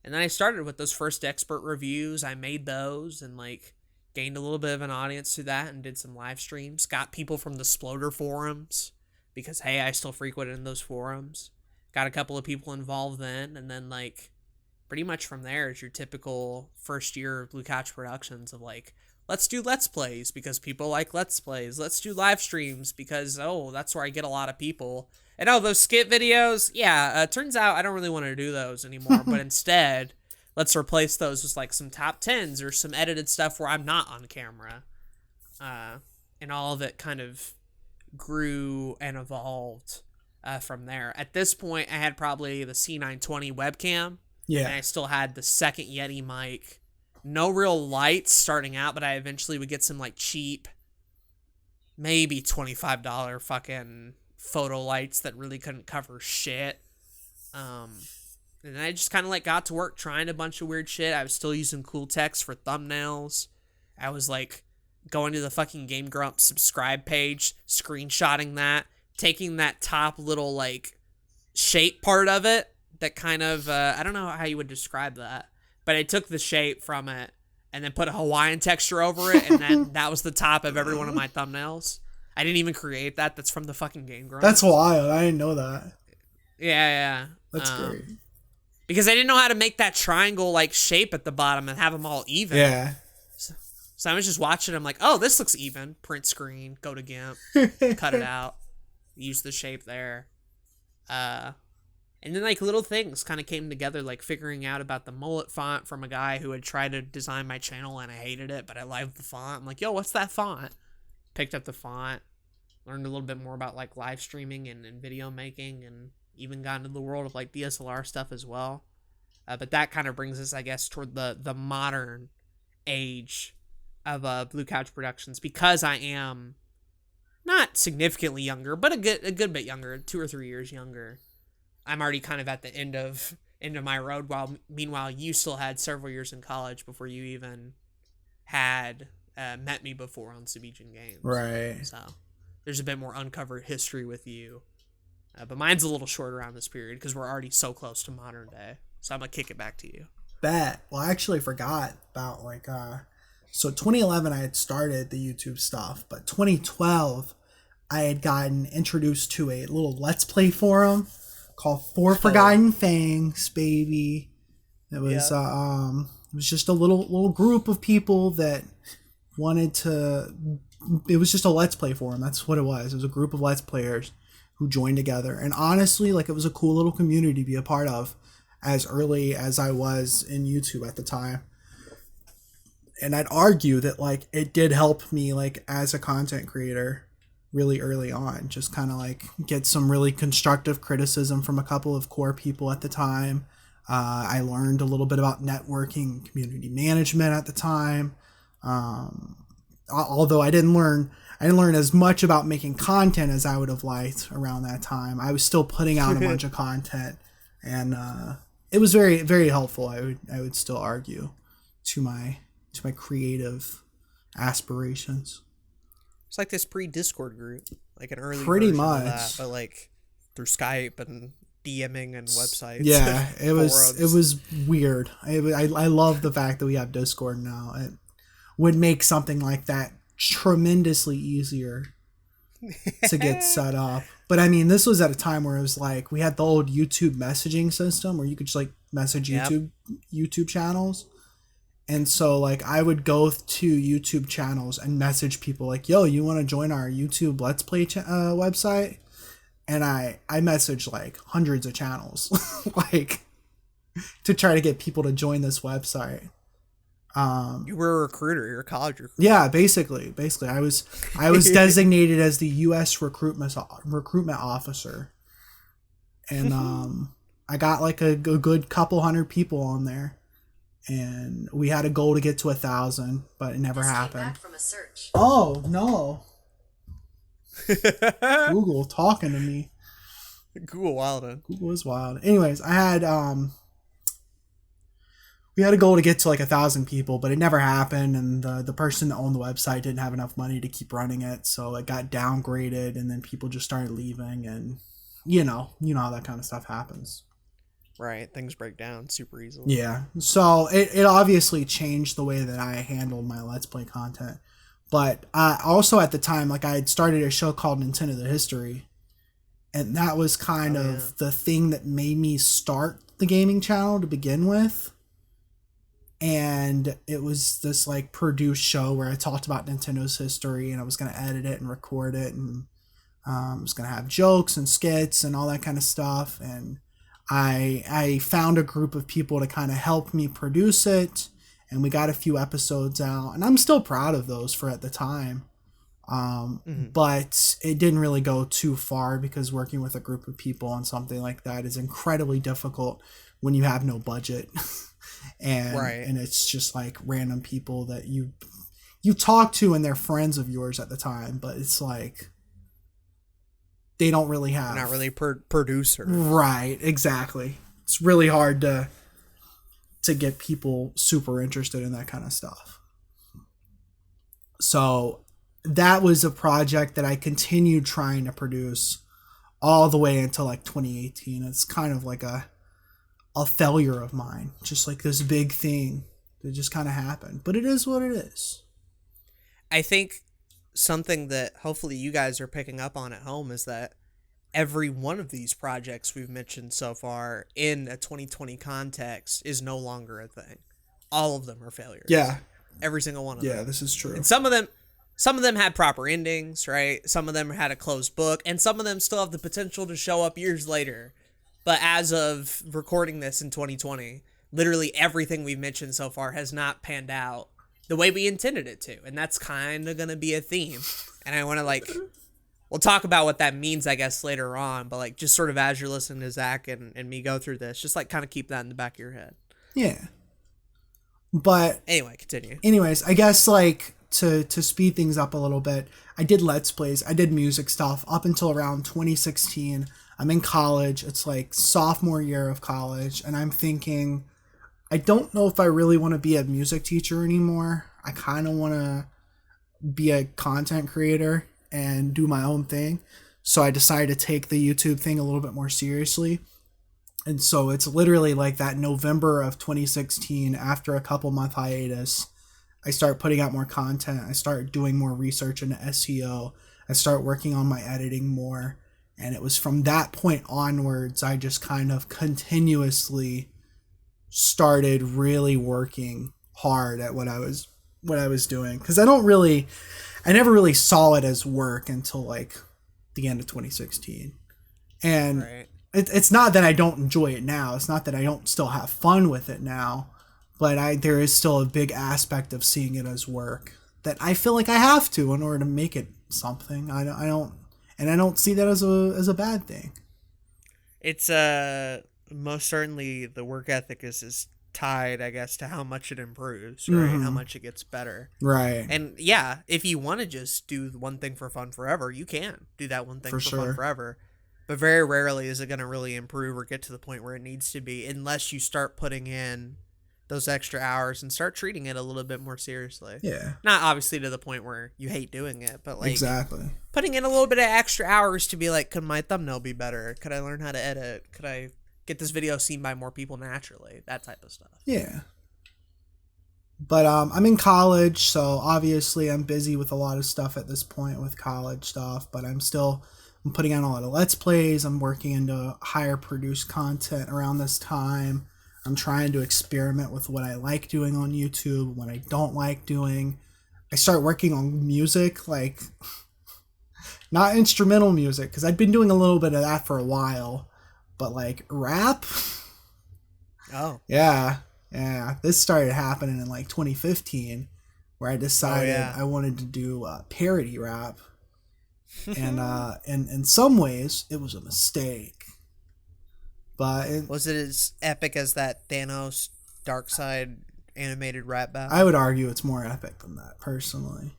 B: And then I started with those first expert reviews. I made those and like gained a little bit of an audience through that and did some live streams. Got people from the Sploder forums because, hey, I still frequented in those forums. Got a couple of people involved then. And then, like, pretty much from there is your typical first year of Blue Couch Productions of, like, let's do Let's Plays because people like Let's Plays. Let's do live streams because, oh, that's where I get a lot of people. And, oh, those skit videos, yeah, turns out I don't really want to do those anymore. But instead, let's replace those with, like, some top 10s or some edited stuff where I'm not on camera. And all of it kind of grew and evolved from there. At this point, I had probably the C920 webcam. Yeah. And I still had the second Yeti mic. No real lights starting out, but I eventually would get some, like, cheap, maybe $25 fucking photo lights that really couldn't cover shit. And I just kind of like got to work trying a bunch of weird shit. I was still using cool text for thumbnails. I was like going to the fucking Game Grumps subscribe page, screenshotting that, taking that top little like shape part of it that kind of, I don't know how you would describe that, but I took the shape from it and then put a Hawaiian texture over it. And then that was the top of every one of my thumbnails. I didn't even create that. That's from the fucking Game Grumps.
A: That's wild. I didn't know that.
B: Yeah.
A: That's great.
B: Because I didn't know how to make that triangle-like shape at the bottom and have them all even.
A: Yeah.
B: So I was just watching. I'm like, oh, this looks even. Print screen. Go to GIMP. Cut it out. Use the shape there. And then, like, little things kind of came together, like figuring out about the mullet font from a guy who had tried to design my channel, and I hated it, but I liked the font. I'm like, yo, what's that font? Picked up the font. Learned a little bit more about, like, live streaming and video making, and even got into the world of like DSLR stuff as well. But that kind of brings us, I guess, toward the modern age of Blue Couch Productions, because I am not significantly younger, but a good bit younger, 2 or 3 years younger. I'm already kind of at the end of my road, while meanwhile you still had several years in college before you even had met me before on Subijin Games.
A: Right.
B: So there's a bit more uncovered history with you. But mine's a little short around this period because we're already so close to modern day. So I'm going to kick it back to you.
A: Bet. Well, I actually forgot about like, so 2011 I had started the YouTube stuff, but 2012 I had gotten introduced to a little Let's Play forum called For Forgotten Fangs, baby. It was, it was just a little group of people that wanted to, it was just a Let's Play forum. That's what it was. It was a group of Let's Players who joined together. And honestly, like, it was a cool little community to be a part of as early as I was in YouTube at the time. And I'd argue that, like, it did help me, like, as a content creator really early on. Just kind of, like, get some really constructive criticism from a couple of core people at the time. I learned a little bit about networking, community management at the time. Although I didn't learn as much about making content as I would have liked around that time. I was still putting out a bunch of content, and it was very, very helpful. I would still argue to my creative aspirations.
B: It's like this pre-Discord group, like an early
A: pretty
B: version
A: much
B: of that, but like through Skype and DMing and websites.
A: Yeah, it was weird. I love the fact that we have Discord now. It would make something like that tremendously easier to get set up. But I mean, this was at a time where it was like we had the old YouTube messaging system where you could just like message YouTube channels. And so like I would go to YouTube channels and message people like, yo, you want to join our YouTube Let's Play website? And I messaged like hundreds of channels like to try to get people to join this website.
B: You were a recruiter. You're a college recruiter.
A: Yeah, basically, I was designated as the U.S. recruitment officer, and I got like a good couple hundred people on there, and we had a goal to get to 1,000, but it never happened. From a search. Oh no! Google talking to me.
B: Google wild.
A: Google is wild. Anyways, I had we had a goal to get to like 1,000 people, but it never happened. And the person that owned the website didn't have enough money to keep running it. So it got downgraded and then people just started leaving, and you know how that kind of stuff happens.
B: Right. Things break down super easily.
A: Yeah. So it obviously changed the way that I handled my Let's Play content. But also at the time, like I had started a show called Nintendo the History. And that was kind of the thing that made me start the gaming channel to begin with. And it was this like produced show where I talked about Nintendo's history, and I was going to edit it and record it, and I was going to have jokes and skits and all that kind of stuff. And I found a group of people to kind of help me produce it, and we got a few episodes out, and I'm still proud of those for at the time. But it didn't really go too far because working with a group of people on something like that is incredibly difficult when you have no budget. And it's just like random people that you talk to and they're friends of yours at the time, but it's like they don't really have
B: not really producer.
A: Right, exactly. It's really hard to get people super interested in that kind of stuff. So that was a project that I continued trying to produce all the way until like 2018. It's kind of like a failure of mine, just like this big thing that just kind of happened, but it is what it is.
B: I think something that hopefully you guys are picking up on at home is that every one of these projects we've mentioned so far in a 2020 context is no longer a thing. All of them are failures.
A: Yeah.
B: Every single one of them.
A: Yeah, this is true.
B: And some of them had proper endings, right? Some of them had a closed book, and some of them still have the potential to show up years later. But as of recording this in 2020, literally everything we've mentioned so far has not panned out the way we intended it to. And that's kind of going to be a theme. And I want to we'll talk about what that means, I guess, later on. But like, just sort of as you're listening to Zach and me go through this, just like kind of keep that in the back of your head.
A: Yeah. But
B: anyway, continue.
A: Anyways, I guess like to speed things up a little bit, I did Let's Plays. I did music stuff up until around 2016. I'm in college. It's like sophomore year of college. And I'm thinking, I don't know if I really want to be a music teacher anymore. I kind of want to be a content creator and do my own thing. So I decided to take the YouTube thing a little bit more seriously. And so it's literally like that November of 2016, after a couple month hiatus, I start putting out more content. I start doing more research into SEO. I start working on my editing more. And it was from that point onwards, I just kind of continuously started really working hard at what I was doing. Because I never really saw it as work until like the end of 2016. And
B: right.
A: It's not that I don't enjoy it now. It's not that I don't still have fun with it now. But there is still a big aspect of seeing it as work that I feel like I have to in order to make it something. I don't see that as a bad thing.
B: It's most certainly the work ethic is tied, I guess, to how much it improves, right?
A: Mm-hmm.
B: How much it gets better.
A: Right.
B: And yeah, if you want to just do one thing for fun forever, you can do that one thing for
A: sure.
B: fun forever. But very rarely is it going to really improve or get to the point where it needs to be unless you start putting in those extra hours and start treating it a little bit more seriously.
A: Yeah.
B: Not obviously to the point where you hate doing it, but like
A: exactly
B: putting in a little bit of extra hours to be like, could my thumbnail be better? Could I learn how to edit? Could I get this video seen by more people naturally? That type of stuff.
A: Yeah. But I'm in college, so obviously I'm busy with a lot of stuff at this point with college stuff, but I'm putting out a lot of Let's Plays. I'm working into higher produced content around this time. I'm trying to experiment with what I like doing on YouTube, what I don't like doing. I start working on music, like not instrumental music, because I'd been doing a little bit of that for a while, but like rap.
B: Oh.
A: Yeah. This started happening in like 2015, where I decided I wanted to do parody rap, and in some ways it was a mistake. But
B: was it as epic as that Thanos Darkseid animated rap battle?
A: I would argue it's more epic than that, personally.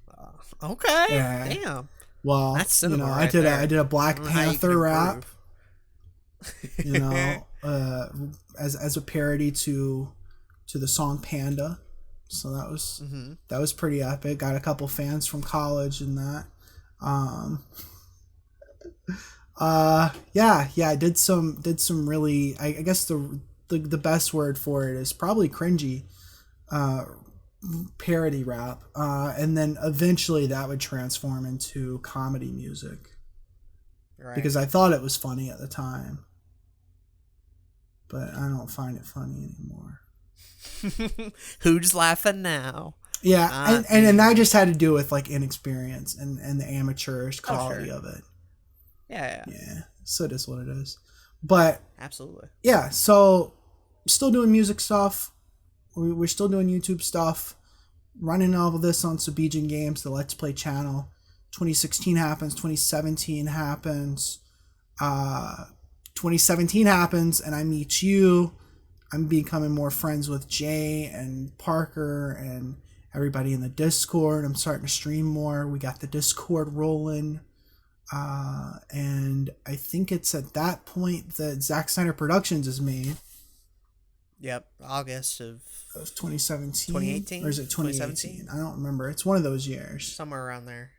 B: Okay.
A: Yeah.
B: Damn.
A: Well,
B: that's cinema right
A: I did a Black Panther rap. As a parody to the song Panda. So that was pretty epic. Got a couple fans from college in that. I did some really, I guess the best word for it is probably cringy parody rap, and then eventually that would transform into comedy music, right? Because I thought it was funny at the time, but I don't find it funny anymore.
B: Who's laughing now?
A: Yeah, and that just had to do with like inexperience and the amateurish quality of it.
B: Yeah.
A: So it is what it is. But
B: absolutely.
A: Yeah. So still doing music stuff. We're still doing YouTube stuff. Running all of this on Sabijan Games, the Let's Play channel. 2016 happens. 2017 happens. 2017 happens, and I meet you. I'm becoming more friends with Jay and Parker and everybody in the Discord. I'm starting to stream more. We got the Discord rolling. And I think it's at that point that Zack Snyder Productions is made.
B: Yep, August of
A: 2017.
B: 2018?
A: Or is it 2017? I don't remember. It's one of those years.
B: Somewhere around there.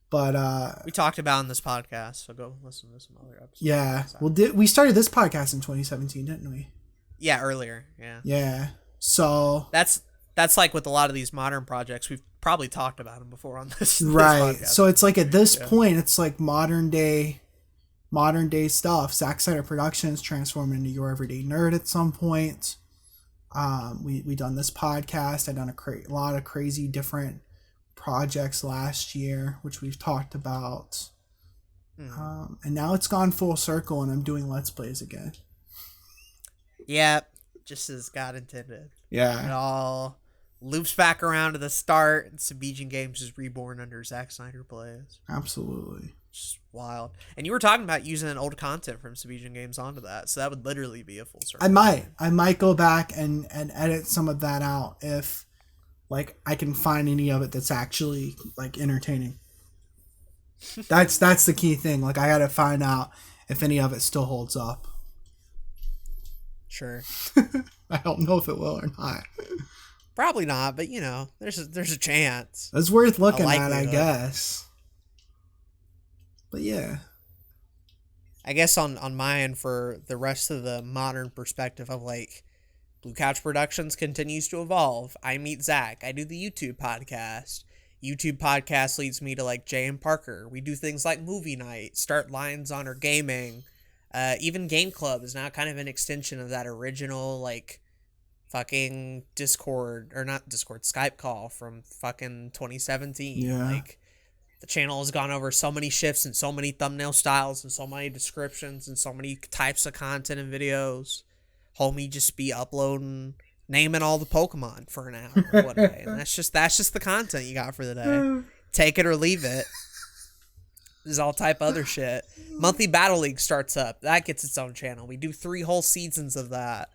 A: But
B: we talked about in this podcast, so go listen to some other episodes.
A: Yeah. Well, we started this podcast in 2017, didn't we?
B: Yeah, earlier. Yeah.
A: Yeah. So
B: that's like with a lot of these modern projects, we've probably talked about them before on this.
A: Right.
B: This
A: so it's like at this point, it's like modern day stuff. Zack Snyder Productions transformed into Your Everyday Nerd at some point. We done this podcast. I done a lot of crazy different projects last year, which we've talked about. And now it's gone full circle, and I'm doing Let's Plays again.
B: Yeah, just as God intended.
A: Yeah.
B: It all loops back around to the start, and Sabijan Games is reborn under Zack Snyder Plays.
A: Absolutely.
B: Just wild. And you were talking about using old content from Sabijan Games onto that, so that would literally be a full circle.
A: I might go back and edit some of that out if like I can find any of it that's actually like entertaining. That's the key thing. Like I gotta find out if any of it still holds up.
B: Sure.
A: I don't know if it will or not.
B: Probably not, but there's a chance.
A: It's worth looking at, I guess. But yeah.
B: I guess on my end, for the rest of the modern perspective of like Blue Couch Productions continues to evolve. I meet Zach. I do the YouTube podcast. YouTube podcast leads me to like Jay and Parker. We do things like movie night, start lines on our gaming. Even Game Club is now kind of an extension of that original like fucking Skype call from fucking 2017.
A: Yeah.
B: Like the channel has gone over so many shifts and so many thumbnail styles and so many descriptions and so many types of content and videos. Homie just be uploading, naming all the Pokemon for an hour one day. And that's just the content you got for the day. Take it or leave it. There's all type of other shit. Monthly Battle League starts up. That gets its own channel. We do 3 whole seasons of that.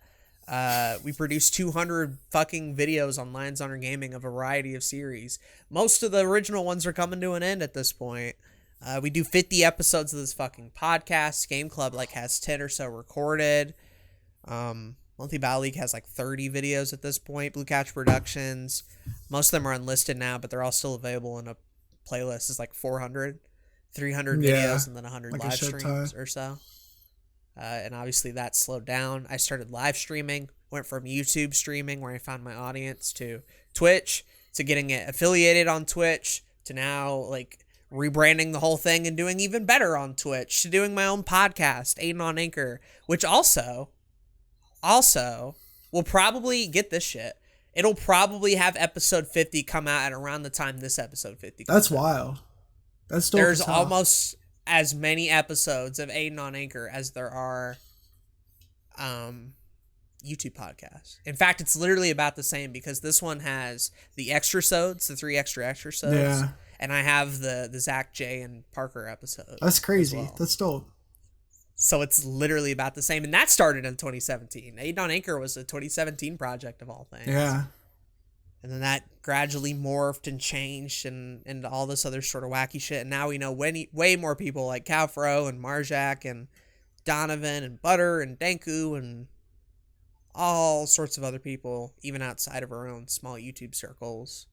B: We produce 200 fucking videos on Lions Honor Gaming, a variety of series. Most of the original ones are coming to an end at this point. We do 50 episodes of this fucking podcast. Game Club like has 10 or so recorded. What Monthly Battle League has like 30 videos at this point. Blue Couch Productions, most of them are unlisted now, but they're all still available in a playlist. It's like 400, 300 videos, and then 100
A: like
B: live streams or so. And obviously that slowed down. I started live streaming, went from YouTube streaming where I found my audience to Twitch, to getting it affiliated on Twitch, to now like rebranding the whole thing and doing even better on Twitch, to doing my own podcast, Aden on Anchor, which also will probably get this shit. It'll probably have episode 50 come out at around the time this episode 50 comes
A: That's
B: out.
A: wild. That's dope.
B: There's almost as many episodes of Aden on Anchor as there are YouTube podcasts. In fact, it's literally about the same because this one has the extra-sodes, the 3 extra sodes.
A: Yeah.
B: And I have the Zach, Jay, and Parker episode.
A: That's crazy.
B: Well.
A: That's dope.
B: So it's literally about the same. And that started in 2017. Aden on Anchor was a 2017 project of all things.
A: Yeah.
B: And then that gradually morphed and changed and all this other sort of wacky shit. And now we know way more people like Calfro and Marjak and Donovan and Butter and Danku and all sorts of other people, even outside of our own small YouTube circles.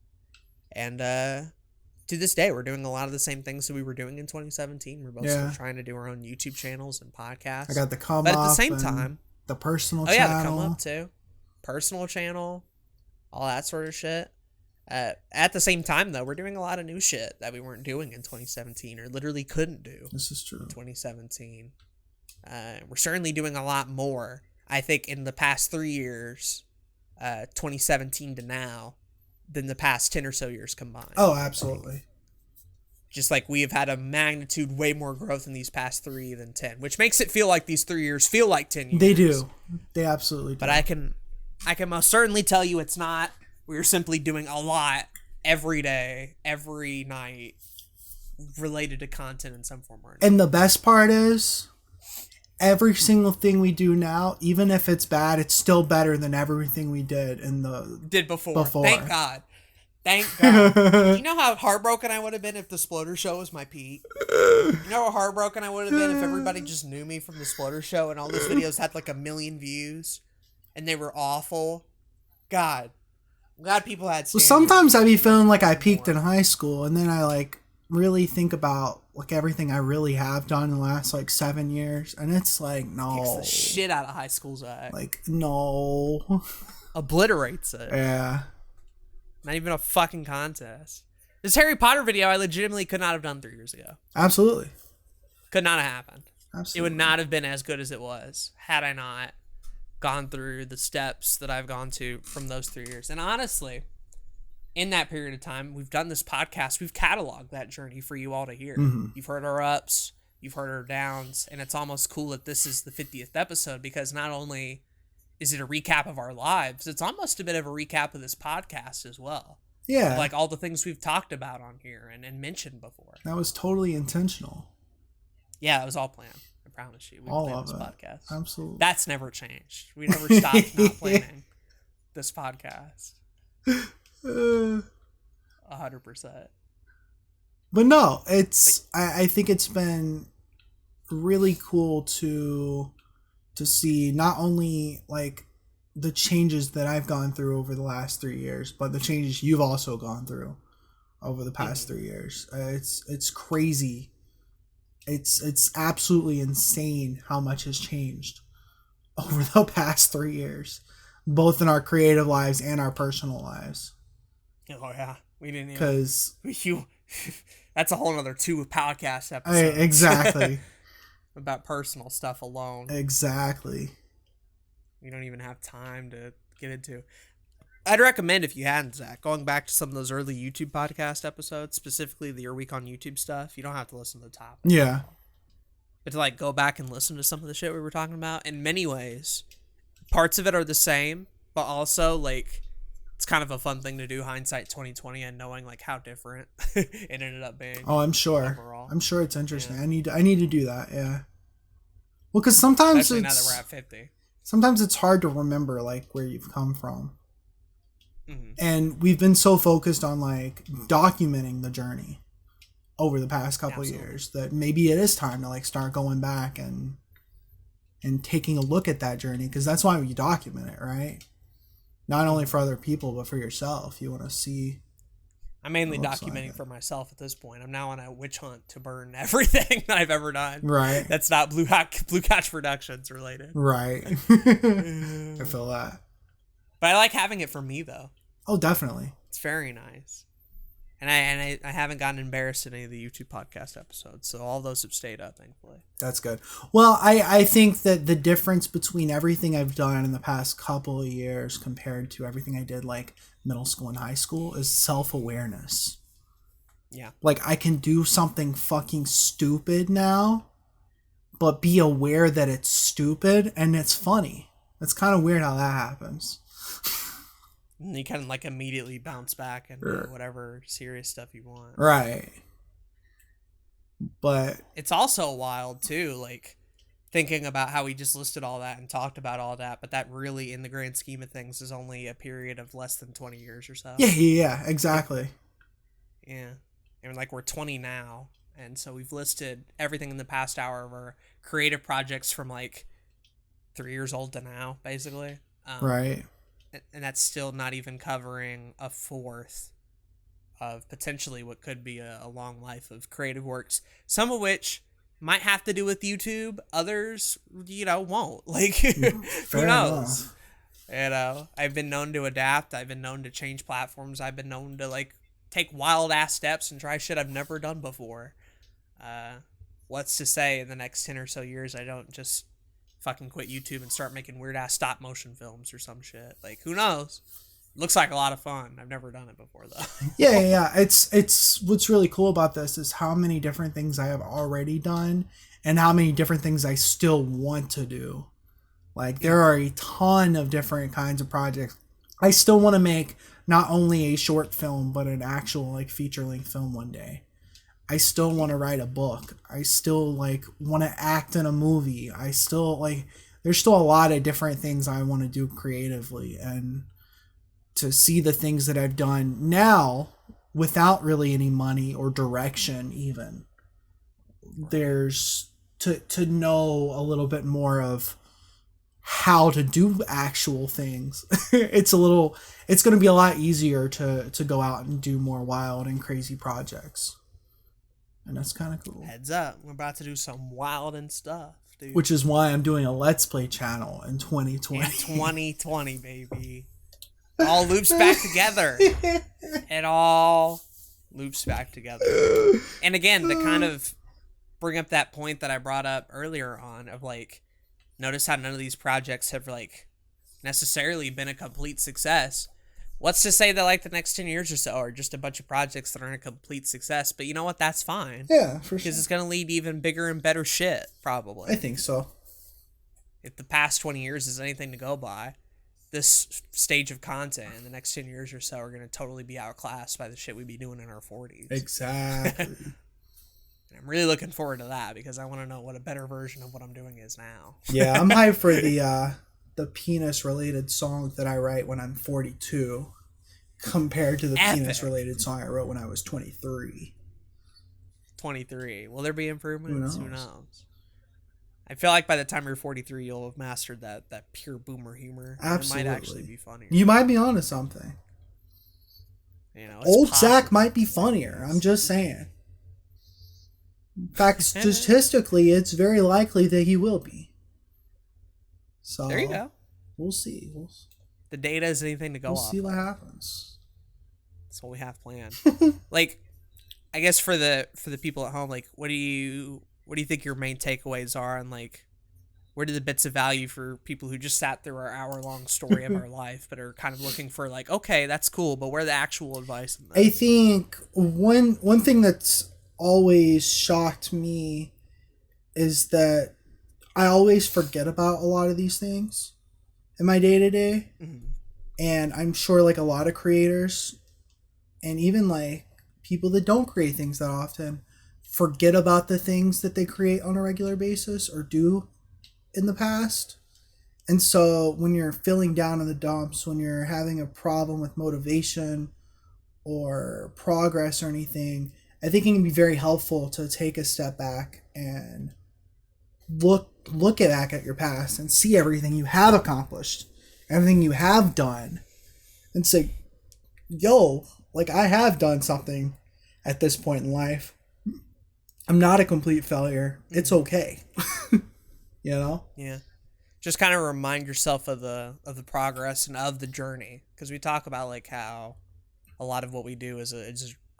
B: And to this day, we're doing a lot of the same things that we were doing in 2017. We're both still trying to do our own YouTube channels and podcasts.
A: I got the come
B: but
A: up,
B: at the same time,
A: the personal channel.
B: Yeah, the come up too, personal channel, all that sort of shit. At the same time, though, we're doing a lot of new shit that we weren't doing in 2017 or literally couldn't do.
A: This is true.
B: In 2017, we're certainly doing a lot more. I think in the past 3 years, 2017 to now, than the past 10 or so years combined.
A: Oh, absolutely.
B: Just like we have had a magnitude way more growth in these past 3 than 10, which makes it feel like these 3 years feel like 10 years.
A: They do. They absolutely do.
B: But I can most certainly tell you it's not. We're simply doing a lot every day, every night, related to content in some form or another.
A: And the best part is, every single thing we do now, even if it's bad, it's still better than everything we did
B: before. Thank God. Thank God. Do you know how heartbroken I would have been if the Sploder Show was my peak? You know how heartbroken I would have been if everybody just knew me from the Sploder Show and all those videos had like 1 million views and they were awful? God. I'm glad people had standards.
A: Well, sometimes I be feeling like I peaked in high school, and then I like really think about like everything I really have done in the last like 7 years, and it's like, no.
B: Kicks the shit out of high school's eye.
A: Like, no.
B: Obliterates it.
A: Yeah.
B: Not even a fucking contest. This Harry Potter video I legitimately could not have done 3 years ago.
A: Absolutely.
B: Could not have happened.
A: Absolutely.
B: It would not have been as good as it was had I not gone through the steps that I've gone to from those 3 years. And honestly, in that period of time, we've done this podcast. We've cataloged that journey for you all to hear.
A: Mm-hmm.
B: You've heard our ups. You've heard our downs. And it's almost cool that this is the 50th episode because not only is it a recap of our lives, it's almost a bit of a recap of this podcast as well.
A: Yeah.
B: Like all the things we've talked about on here and mentioned before.
A: That was totally intentional.
B: Yeah, it was all planned. I promise you. We
A: all
B: planned
A: of
B: this
A: it.
B: podcast.
A: Absolutely.
B: That's never changed. We never stopped not planning this podcast. 100%.
A: But no, it's I think it's been really cool to see not only like the changes that I've gone through over the last 3 years, but the changes you've also gone through over the past 3 years. It's crazy. It's absolutely insane how much has changed over the past 3 years, both in our creative lives and our personal lives.
B: Oh yeah, we didn't
A: because
B: that's a whole other 2 podcast episodes.
A: Exactly.
B: About personal stuff alone.
A: Exactly.
B: We don't even have time to get into. I'd recommend, if you hadn't, Zach, going back to some of those early YouTube podcast episodes, specifically the Your Week on YouTube stuff. You don't have to listen to the top.
A: Yeah.
B: But to like go back and listen to some of the shit we were talking about. In many ways, parts of it are the same, but also like it's kind of a fun thing to do, hindsight 2020, and knowing like how different it ended up being.
A: Oh, I'm sure.
B: Overall.
A: I'm sure it's interesting.
B: Yeah.
A: I need to do that. Yeah. Well, because sometimes
B: especially now that we're at 50.
A: Sometimes it's hard to remember like where you've come from.
B: Mm-hmm.
A: And we've been so focused on like documenting the journey over the past couple of years that maybe it is time to like start going back and and taking a look at that journey, because that's why you document it, right? Not only for other people, but for yourself. You want to see.
B: I'm mainly documenting for myself at this point. I'm now on a witch hunt to burn everything that I've ever done.
A: Right.
B: That's not Blue Couch Productions related.
A: Right. I feel that.
B: But I like having it for me, though.
A: Oh, definitely.
B: It's very nice. And I haven't gotten embarrassed in any of the YouTube podcast episodes, so all those have stayed up, thankfully.
A: That's good. Well, I think that the difference between everything I've done in the past couple of years compared to everything I did like middle school and high school is self-awareness.
B: Yeah.
A: Like, I can do something fucking stupid now, but be aware that it's stupid and it's funny. It's kind of weird how that happens.
B: And you kind of like immediately bounce back and do whatever serious stuff you want.
A: Right. But
B: it's also wild too, like thinking about how we just listed all that and talked about all that, but that really, in the grand scheme of things, is only a period of less than 20 years or so.
A: Yeah, exactly.
B: Yeah. And like we're 20 now, and so we've listed everything in the past hour of our creative projects from like 3 years old to now, basically.
A: Right.
B: And that's still not even covering a fourth of potentially what could be a long life of creative works, some of which might have to do with YouTube, others, won't. Like, who knows? I've been known to adapt. I've been known to change platforms. I've been known to, like, take wild-ass steps and try shit I've never done before. What's to say in the next 10 or so years I don't just fucking quit YouTube and start making weird-ass stop-motion films or some shit. Like, who knows? Looks like a lot of fun. I've never done it before, though.
A: Yeah. It's what's really cool about this is how many different things I have already done and how many different things I still want to do. Like, there are a ton of different kinds of projects. I still want to make not only a short film, but an actual, like, feature-length film one day. I still want to write a book. I still, like, want to act in a movie. I still, like, there's still a lot of different things I want to do creatively. And to see the things that I've done now without really any money or direction even, there's to know a little bit more of how to do actual things. It's going to be a lot easier to go out and do more wild and crazy projects. And that's kind of cool.
B: Heads up, we're about to do some wild and stuff, dude.
A: Which is why I'm doing a Let's Play channel in 2020.
B: In 2020, baby. All loops back together. It all loops back together. And again, to kind of bring up that point that I brought up earlier on of, like, notice how none of these projects have, like, necessarily been a complete success. What's to say that, like, the next 10 years or so are just a bunch of projects that aren't a complete success? But you know what? That's fine.
A: Yeah, for sure.
B: Because it's going to lead to even bigger and better shit, probably.
A: I think so.
B: If the past 20 years is anything to go by, this stage of content in the next 10 years or so are going to totally be outclassed by the shit we'd be doing in our 40s.
A: Exactly.
B: And I'm really looking forward to that because I want to know what a better version of what I'm doing is now.
A: Yeah, I'm hyped for the penis-related song that I write when I'm 42 compared to the penis-related song I wrote when I was 23.
B: 23. Will there be improvements? Who knows? I feel like by the time you're 43, you'll have mastered that pure boomer humor.
A: Absolutely.
B: It might actually be funnier.
A: You might be onto something. Old Zach might be funnier. I'm just saying. In fact, statistically, it's very likely that he will be. So
B: there you go.
A: We'll see.
B: The data is anything to go off.
A: We'll see what happens.
B: That's what we have planned. Like, I guess for the people at home, like, what do you think your main takeaways are, and, like, where do the bits of value for people who just sat through our hour-long story of our life but are kind of looking for, like, okay, that's cool, but where the actual advice in that?
A: I think one thing that's always shocked me is that I always forget about a lot of these things in my day-to-day. Mm-hmm. And I'm sure, like, a lot of creators and even, like, people that don't create things that often forget about the things that they create on a regular basis or do in the past. And so when you're feeling down in the dumps, when you're having a problem with motivation or progress or anything, I think it can be very helpful to take a step back and look look back at your past and see everything you have accomplished, everything you have done, and say, yo, like, I have done something at this point in life. I'm not a complete failure. It's okay. You know?
B: Yeah. Just kind of remind yourself of the progress and of the journey, because we talk about like how a lot of what we do is a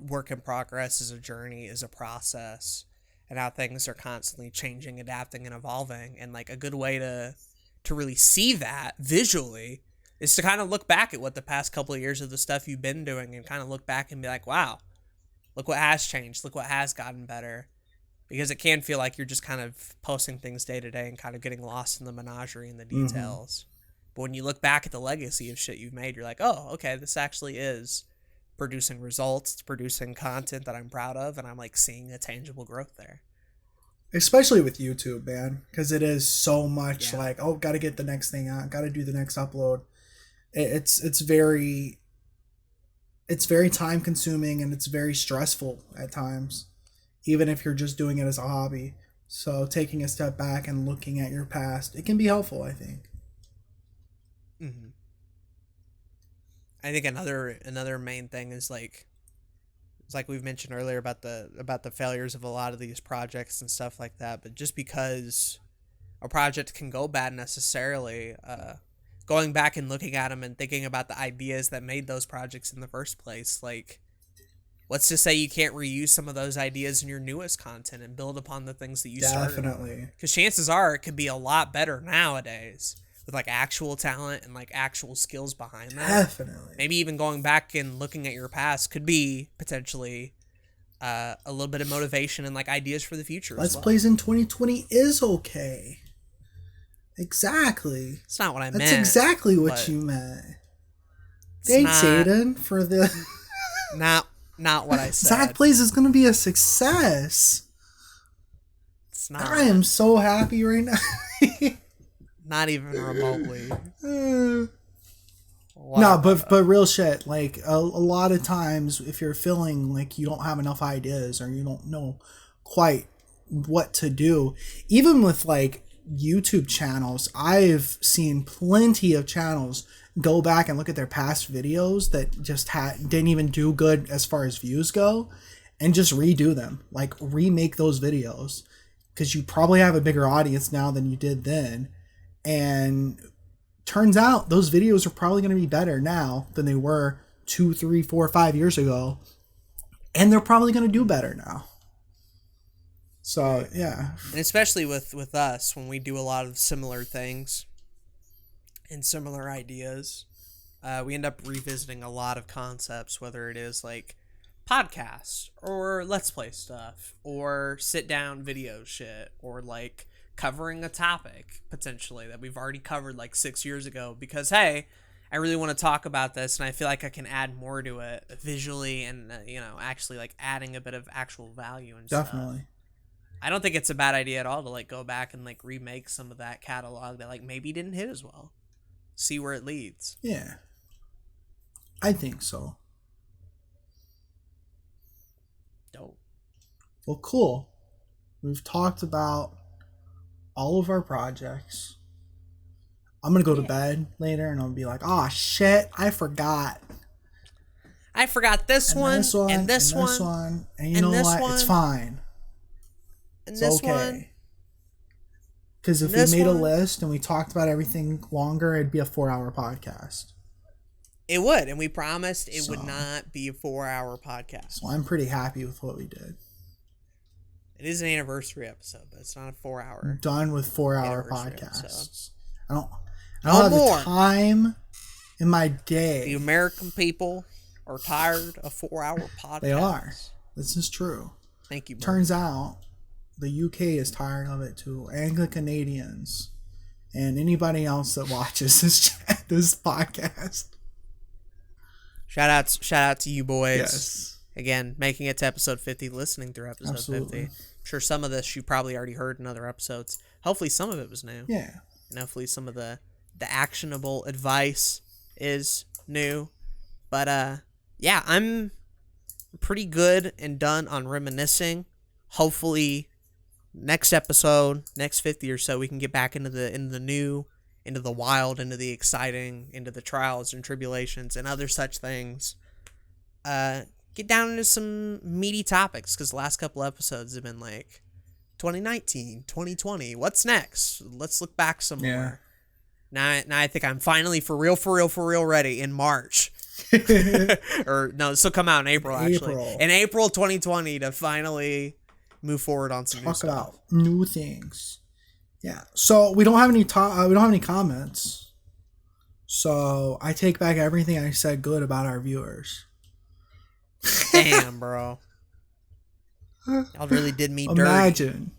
B: work in progress, is a journey, is a process, and how things are constantly changing, adapting, and evolving. And like a good way to really see that visually is to kind of look back at what the past couple of years of the stuff you've been doing, and kind of look back and be like, wow, look what has changed, look what has gotten better. Because it can feel like you're just kind of posting things day to day and kind of getting lost in the menagerie and the details. But when you look back at the legacy of shit you've made, you're like, oh, okay, this actually is producing results. It's producing content that I'm proud of, and I'm like seeing a tangible growth there.
A: Especially with YouTube, man, because it is so much like, oh, got to get the next thing out, got to do the next upload. It's very time consuming, and it's very stressful at times, even if you're just doing it as a hobby. So taking a step back and looking at your past, it can be helpful, I think.
B: Mm-hmm. I think another main thing is like, it's like we've mentioned earlier about the failures of a lot of these projects and stuff like that. But just because a project can go bad necessarily, going back and looking at them and thinking about the ideas that made those projects in the first place, like, what's to say you can't reuse some of those ideas in your newest content and build upon the things that you started?
A: Definitely.
B: Because chances are it could be a lot better nowadays with like actual talent and like actual skills behind that.
A: Definitely.
B: Maybe even going back and looking at your past could be potentially a little bit of motivation and like ideas for the future.
A: Let's Plays in 2020 is okay. Exactly.
B: It's not what I meant.
A: That's exactly what you meant. Thanks, Aden, for the...
B: Not what I said.
A: Zach Plays is going to be a success.
B: It's not.
A: I am so happy right now.
B: Not even remotely.
A: No, but real shit. Like a lot of times, if you're feeling like you don't have enough ideas or you don't know quite what to do, even with like YouTube channels, I've seen plenty of channels go back and look at their past videos that just didn't even do good as far as views go, and just redo them, like remake those videos, because you probably have a bigger audience now than you did then. And turns out those videos are probably going to be better now than they were 2, 3, 4, 5 years ago. And they're probably going to do better now. So, yeah.
B: And especially with us, when we do a lot of similar things and similar ideas, we end up revisiting a lot of concepts, whether it is like podcasts or Let's Play stuff or sit down video shit or like covering a topic potentially that we've already covered like 6 years ago, because hey, I really want to talk about this and I feel like I can add more to it visually and actually like adding a bit of actual value and
A: Definitely.
B: stuff. I don't think it's a bad idea at all to like go back and like remake some of that catalog that like maybe didn't hit as well. See where it leads.
A: Yeah. I think so.
B: Dope.
A: Well, cool. We've talked about all of our projects. I'm going to go to bed later and I'll be like, oh shit, I forgot.
B: I forgot this one, and this
A: one. And you know what? It's fine.
B: And
A: it's
B: this
A: okay.
B: one.
A: Because if we made a list and we talked about everything longer, it'd be a 4-hour podcast.
B: It would, and we promised it would not be a 4-hour podcast.
A: So I'm pretty happy with what we did.
B: It is an anniversary episode, but it's not a 4-hour.
A: I'm done with 4-hour podcasts.
B: Episode.
A: I don't have the time in my day.
B: The American people are tired of 4-hour podcasts.
A: They are. This is true.
B: Thank you, Bert.
A: Turns out the UK is tired of it too. Anglo-Canadians and anybody else that watches this podcast.
B: Shout out to you boys.
A: Yes.
B: Again, making it to episode 50, listening through episode
A: Absolutely.
B: 50. I'm sure some of this you probably already heard in other episodes. Hopefully some of it was new.
A: Yeah.
B: And hopefully some of the actionable advice is new. But yeah, I'm pretty good and done on reminiscing. Hopefully next episode, next 50 or so, we can get back into the new, into the wild, into the exciting, into the trials and tribulations and other such things. Get down into some meaty topics, because the last couple episodes have been like 2019, 2020. What's next? Let's look back some more. Now I think I'm finally for real ready in March. Or no, this will come out in April, actually. In April 2020 to finally move forward on some new stuff.
A: Talk about new things. Yeah. So we don't have any comments. So I take back everything I said good about our viewers.
B: Damn, bro. Y'all really did me dirty.
A: Imagine.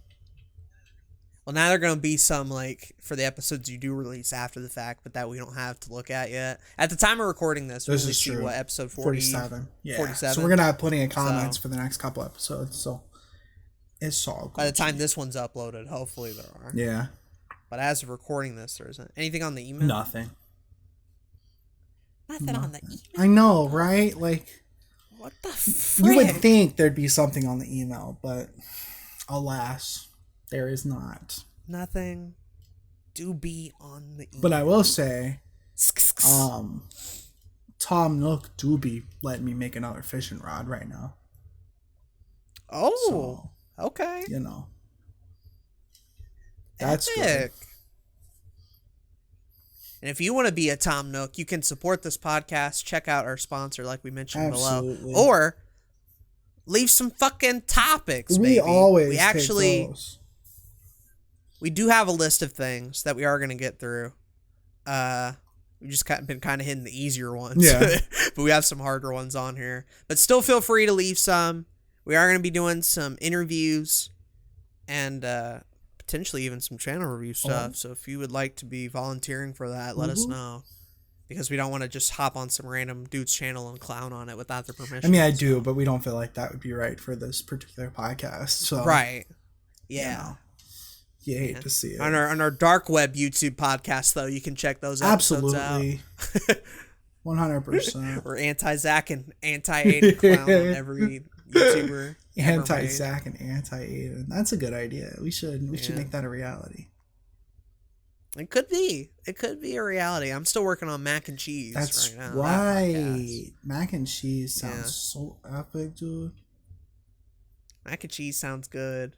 B: Well, now there are going to be some, like, for the episodes you do release after the fact, but that we don't have to look at yet. At the time of recording this we'll only see, what, episode
A: 47. Yeah.
B: 47.
A: So we're going to have plenty of comments for the next couple episodes, so it's all good.
B: By the time this one's uploaded, hopefully there are.
A: Yeah.
B: But as of recording this, there isn't. Anything on the email?
A: Nothing
B: on the email?
A: I know, right? Like...
B: What the frick?
A: You would think there'd be something on the email, but alas, there is not.
B: Nothing do be on the email.
A: But I will say, Tom Nook do be letting me make another fishing rod right now.
B: Oh,
A: so,
B: okay.
A: You know, that's
B: Epic.
A: good.
B: And if you want to be a Tom Nook, you can support this podcast. Check out our sponsor, like we mentioned below. Or leave some fucking topics, baby.
A: We actually take those.
B: We do have a list of things that we are going to get through. We've just been kind of hitting the easier ones.
A: Yeah.
B: But we have some harder ones on here. But still feel free to leave some. We are going to be doing some interviews and potentially even some channel review stuff. So if you would like to be volunteering for that, let us know. Because we don't want to just hop on some random dude's channel and clown on it without their permission.
A: I mean, I do, but we don't feel like that would be right for this particular podcast. So
B: right. Yeah.
A: You hate to see it.
B: On our dark web YouTube podcast, though, you can check those episodes out.
A: 100%.
B: We're anti-Zach and anti-Aden clown on every YouTuber.
A: Anti-Zach and anti-Aden. That's a good idea. We should make that a reality.
B: It could be. It could be a reality. I'm still working on mac and cheese
A: That's
B: right now.
A: Right. Mac and cheese sounds so epic, dude.
B: Mac and cheese sounds good.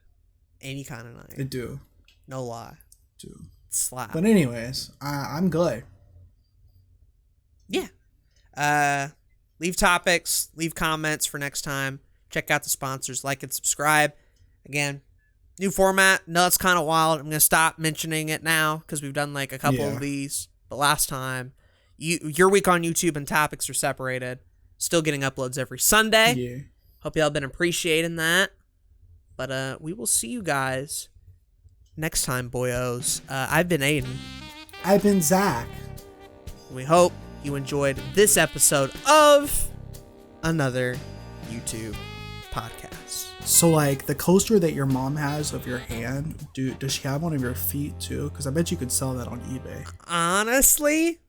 B: Any kind of night.
A: It do.
B: No lie.
A: Dude.
B: Slap.
A: But anyways, I'm good.
B: Yeah. Leave topics. Leave comments for next time. Check out the sponsors. Like and subscribe. Again, new format. No, it's kind of wild. I'm going to stop mentioning it now because we've done like a couple of these. But last time, your week on YouTube and topics are separated. Still getting uploads every Sunday.
A: Yeah.
B: Hope y'all been appreciating that. But we will see you guys next time, boyos. I've been Aden.
A: I've been Zach.
B: We hope you enjoyed this episode of another YouTube podcast.
A: So, like, the coaster that your mom has of your hand, does she have one of your feet, too? Because I bet you could sell that on eBay.
B: Honestly,